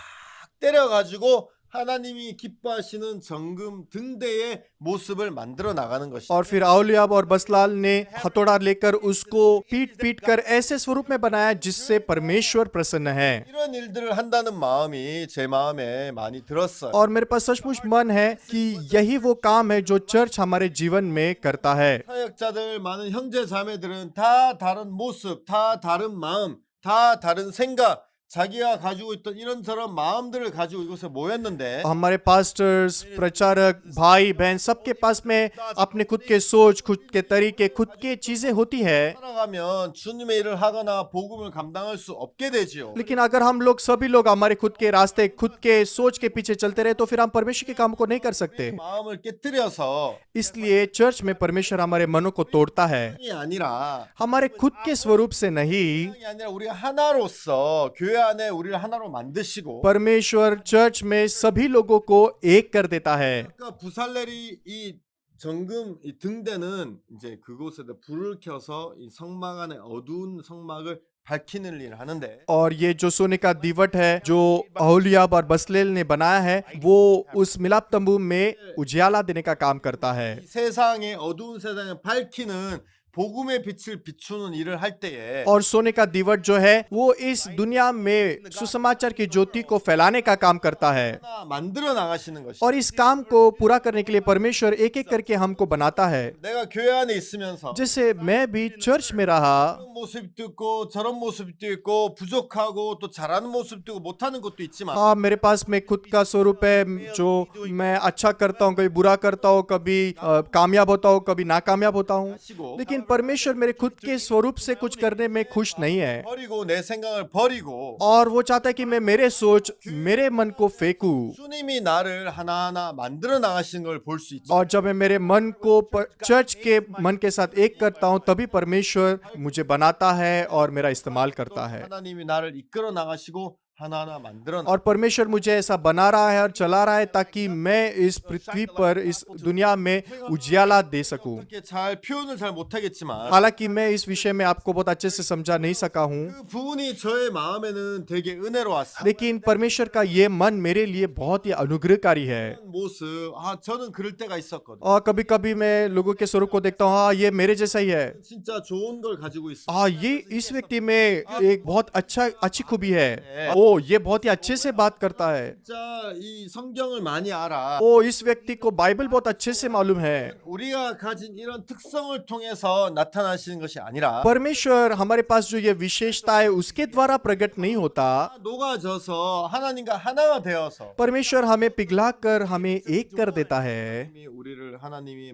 때려가지고 하나님이 기뻐하시는 정금 등대의 모습을 만들어 나가는 것이죠. और फिर औलियाब और बसलाल ने हथौड़ा लेकर उसको पीट पीट कर ऐसे स्वरूप में बनाया जिससे परमेश्वर प्रसन्न है। 이런 일들을 한다는 마음이 제 마음에 많이 들었어요. और मेरे पास सचमुच मन है कि यही वो काम है जो चर्च हमारे जीवन में करता है। 사역자들 많은 형제 자매들은 다 다른 모습, 다 다른 마음, 다 다른 생각, 자기가 가지고 있던 이런저런 마음들을 가지고 이곳에 모였는데 हमारे पास्टर्स, प्रचारक, भाई बहन सबके पास में अपने खुद के सोच, खुद के तरीके, खुद के चीजें होती है। 살아가면 주님의 일을 하거나 복음을 감당할 수 없게 되지요. लेकिन अगर हम लोग सभी लोग हमारे खुद के रास्ते, खुद के सोच के पीछे चलते रहे तो फिर हम परमेश्वर के काम को नहीं कर सकते। 마음을 깨뜨려서 इसलिए चर्च में परमेश्वर हमारे मनों को तोड़ता है, 이 아니라 हमारे खुद के स्वरूप से नहीं। 이 아니라 우리가 하나로서 교회 안에 우리를 하나로 만드시고 परमेश्वर चर्च में सभी लोगों को एक कर देता है। 아까 부살렐이 이 정금 이 등대는 이제 그곳에 불을 켜서 이 성막 안에 어두운 성막을 밝히는 일을 하는데 और ये जो सोने का दीवट है जो अहोलियाब और बसलेल ने बनाया है, वो उस मिलाप तंबू में उजियाला देने का काम करता है। 이 세상의 어두운 세상을 밝히는 복음의 빛을 비추는 일을 할 때에 और सोने का दीवट जो है वो इस दुनिया में सुसमाचार की ज्योति को फैलाने का काम करता है। 하나 만들어 나가시는 것이 और इस काम को पूरा करने के लिए परमेश्वर एक एक करके हमको बनाता है। 내가 교회 안에 있으면서 जैसे मैं भी चर्च में रहा, 이런 모습도 있고 저런 모습도 있고 부족하고 또 잘하는 모습도 있고 못하는 것도 있지만 हाँ मेरे पास में खुद का स्वरूप है जो मैं अच्छा करता हूँ, कभी बुरा करता हूँ, कभी कामयाब होता हूँ, कभी नाकामयाब होता हूँ। 하시고 लेकिन परमेश्वर मेरे खुद के स्वरूप से कुछ करने में खुश नहीं है, 버리고 내 생각을 버리고 और वो चाहता है कि मैं मेरे सोच, मेरे मन को फेंकूं। 주님이 나를 하나하나 만들어 나가시는 걸 볼 수 있죠. और जब मैं मेरे मन को चर्च के मन के साथ एक करता हूँ तभी परमेश्वर मुझे बनाता है और मेरा इस्तेमाल करता है। 하나님이 나를 이끌어 나가시고 하나하나 만들어 और परमेश्वर मुझे ऐसा बना रहा है और चला रहा है ताकि मैं इस पृथ्वी पर, इस दुनिया में उजियाला दे सकूं। 이렇게 잘 표현을 잘 못하겠지만 हालांकि मैं इस विषय में आपको बहुत अच्छे से समझा नहीं सका हूँ, 그 부분이 저의 마음에는 되게 은혜로웠어요. लेकिन परमेश्वर का ये मन मेरे लिए बहुत ही अनुग्रहकारी है। 모습 저는 그럴 때가 있었거든요. और कभी कभी मैं लोगों के स्वरूप को देखता हूँ, हाँ ये मेरे जैसा ही है, 진짜 좋은 걸 가지고 있어요. हाँ ये इस व्यक्ति में एक बहुत अच्छी खूबी है, ओ ये बहुत ही अच्छे से बात करता है, 진짜 이 성경을 많이 알아. ओ इस व्यक्ति को बाइबल बहुत अच्छे से मालूम है। 우리가 가진 이런 특성을 통해서 나타나시는 것이 아니라 परमेश्वर हमारे पास जो ये विशेषता है उसके द्वारा प्रकट नहीं होता। 녹아져서 하나님과 하나가 되어서 परमेश्वर हमें पिघलाकर हमें एक कर देता है, 우리를 하나님이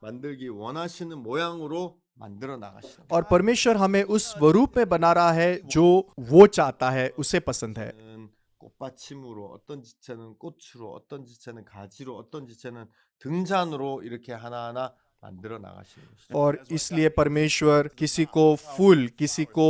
만들기 원하시는 모양으로 만들어 나가시는 और परमेश्वर हमें उस स्वरूप में बना रहा है जो वो चाहता है, उसे पसंद है। 꽃받침으로 어떤 지체는 꽃으로 어떤 지체는 가지로 어떤 지체는 등잔으로 이렇게 하나하나 만들어 나가시는 것이죠. और इसलिए परमेश्वर किसी को फूल, किसी को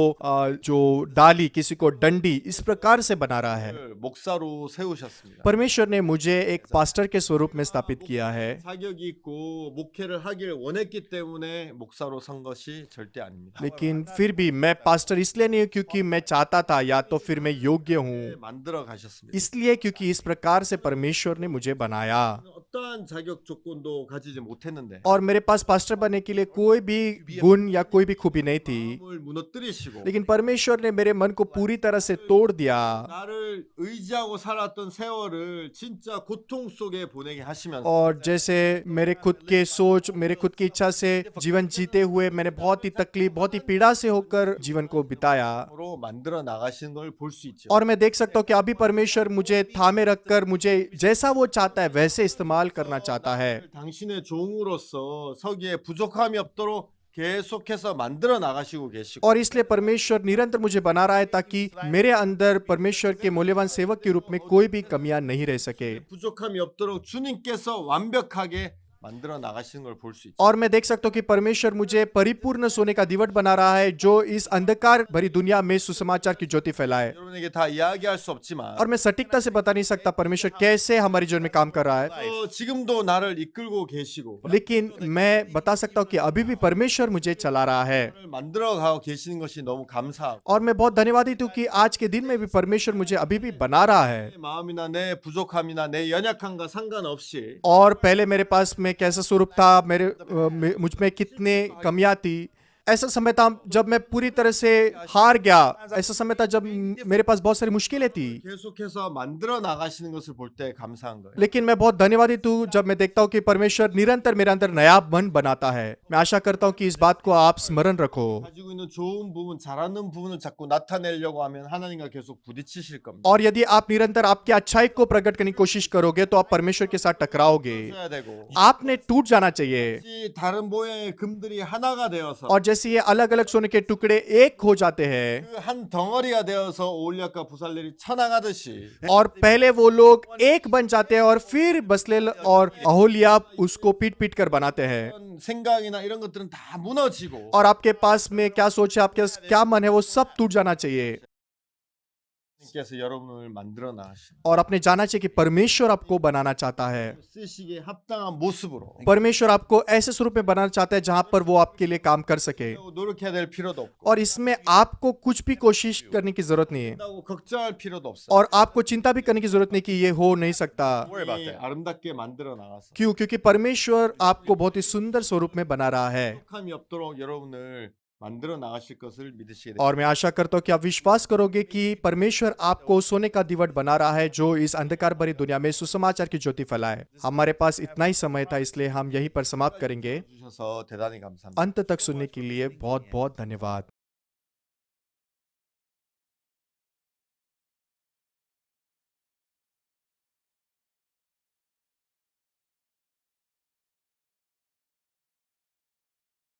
जो डाली, किसी को डंडी, इस प्रकार से बना रहा है। 목사로 세우셨습니다. परमेश्वर ने मुझे एक पास्टर के स्वरूप में स्थापित किया है, 사격이 있고 목회를 하길 원했기 때문에 목사로 선 것이 절대 아닙니다. लेकिन फिर भी मैं पास्टर इसलिए नहीं हूँ क्योंकि मैं चाहता था या तो फिर मैं योग्य हूँ, 만들어 가셨습니다. इसलिए क्योंकि इस प्रकार से परमेश्वर ने मुझे बनाया। 어떠한 자격 조건도 가지지 못했는데 और मेरे पास पास्टर बनने के लिए कोई भी गुण या कोई भी खूबी नहीं थी, 마음을 무너뜨리시고 लेकिन परमेश्वर ने मेरे मन को पूरी तरह से तोड़ दिया। 나를 의지하고 살았던 세월을 진짜 고통 속에 보내게 하시면서 और जैसे मेरे खुद के सोच, मेरे खुद की इच्छा से जीवन जीते हुए मैंने बहुत ही तकलीफ, बहुत ही पीड़ा से होकर जीवन को बिताया। 로 만들어 나가시는 걸 볼 수 있죠. और मैं देख सकता हूँ कि अभी परमेश्वर मुझे थामे रखकर मुझे जैसा वो चाहता है वैसे इस्तेमाल करना चाहता है। 당신의 종으로서 서기에 부족함이 없도록 계속해서 만들어 나가시고 계시고 और इसलिए परमेश्वर निरंतर मुझे बना रहा है ताकि मेरे अंदर परमेश्वर के मूल्यवान सेवक के रूप में कोई भी कमियां नहीं रह सके। 부족함이 없도록 주님께서 완벽하게 만들어 나가시는 걸 볼 수 있죠. और मैं देख सकता हूँ कि परमेश्वर मुझे परिपूर्ण सोने का दीवट बना रहा है जो इस अंधकार भरी दुनिया में सुसमाचार की ज्योति फैलाए। 여러분에게 다 이야기할 수 없지만 और मैं सटीकता से बता नहीं सकता परमेश्वर कैसे हमारे जीवन में काम कर रहा है, 지금도 나를 이끌고 계시고 लेकिन मैं बता सकता हूँ कि अभी भी परमेश्वर मुझे चला रहा है। 나를 만들어 가고 계시는 것이 너무 감사하고 और मैं बहुत धन्यवादित हूँ कि आज के दिन में भी परमेश्वर मुझे अभी भी बना रहा है। 내 마음이나 내 부족함이나 내 연약함과 상관없이 और पहले मेरे पास में कैसा स्वरूप था, मुझ में कितने कमियां थी, ऐसा समय था जब मैं पूरी तरह से हार गया। ऐसा समय था जब मेरे पास बहुत सारी मुश्किलें थी। 계속해서 만들어 나가시는 것을 볼 때 감사한 거예요. लेकिन मैं बहुत धन्यवादित हूँ जब मैं देखता हूँ कि परमेश्वर निरंतर मेरे अंदर नया मन बनाता है। मैं आशा करता हूँ कि इस बात को आप स्मरण रखो। 가지고 있는 좋은 부분, 잘하는 부분을 자꾸 나타내려고 하면 하나님과 계속 부딪히실 겁니다. और यदि आप निरंतर आपकी अच्छाई को प्रकट करने की कोशिश करोगे तो आप परमेश्वर के साथ टकराओगे। 써야 되고 आपने टूट जाना चाहिए। 이 다른 모양의 금들이 하나가 되어서 और जैसे ये अलग अलग सोने के टुकड़े एक हो जाते हैं 그 한 덩어리가 되어서 올리압과 부살렐이 쳐나가듯이 और पहले वो लोग एक बन जाते हैं और फिर बसलेल और अहोलियाब उसको पीट पीट कर बनाते हैं। 이런 생각이나 이런 것들은 다 무너지고 और आपके पास में क्या सोच है, आपके पास क्या मन है, वो सब टूट जाना चाहिए। 하나님께서 여러분을 만들어 나가신 और आपने जाना चाहिए कि परमेश्वर आपको बनाना चाहता है। 쓰시기에 합당한 모습으로 परमेश्वर आपको ऐसे स्वरूप में बनाना चाहता है जहां पर वो आपके लिए काम कर सके। 노력해야 될 필요도 없고 और इसमें आपको कुछ भी कोशिश करने की जरूरत नहीं है 한다고 걱정할 필요도 없어요. और आपको चिंता भी करने की जरूरत नहीं कि ये हो नहीं सकता। 이 아름답게 만들어 나가서 क्यों? क्योंकि परमेश्वर आपको बहुत ही सुंदर स्वरूप में बना रहा है। 부족함이 없도록 여러분을 만들어 나가실 것을 믿으시게 됩니다. और मैं आशा करता हूँ कि आप विश्वास करोगे कि परमेश्वर आपको सोने का दीवट बना रहा है जो इस अंधकार भरी दुनिया में सुसमाचार की ज्योति फैलाए। हमारे पास इतना ही समय था, इसलिए हम यहीं पर समाप्त करेंगे। 주셔서 대단히 감사합니다. अंत तक सुनने के लिए बहुत बहुत धन्यवाद।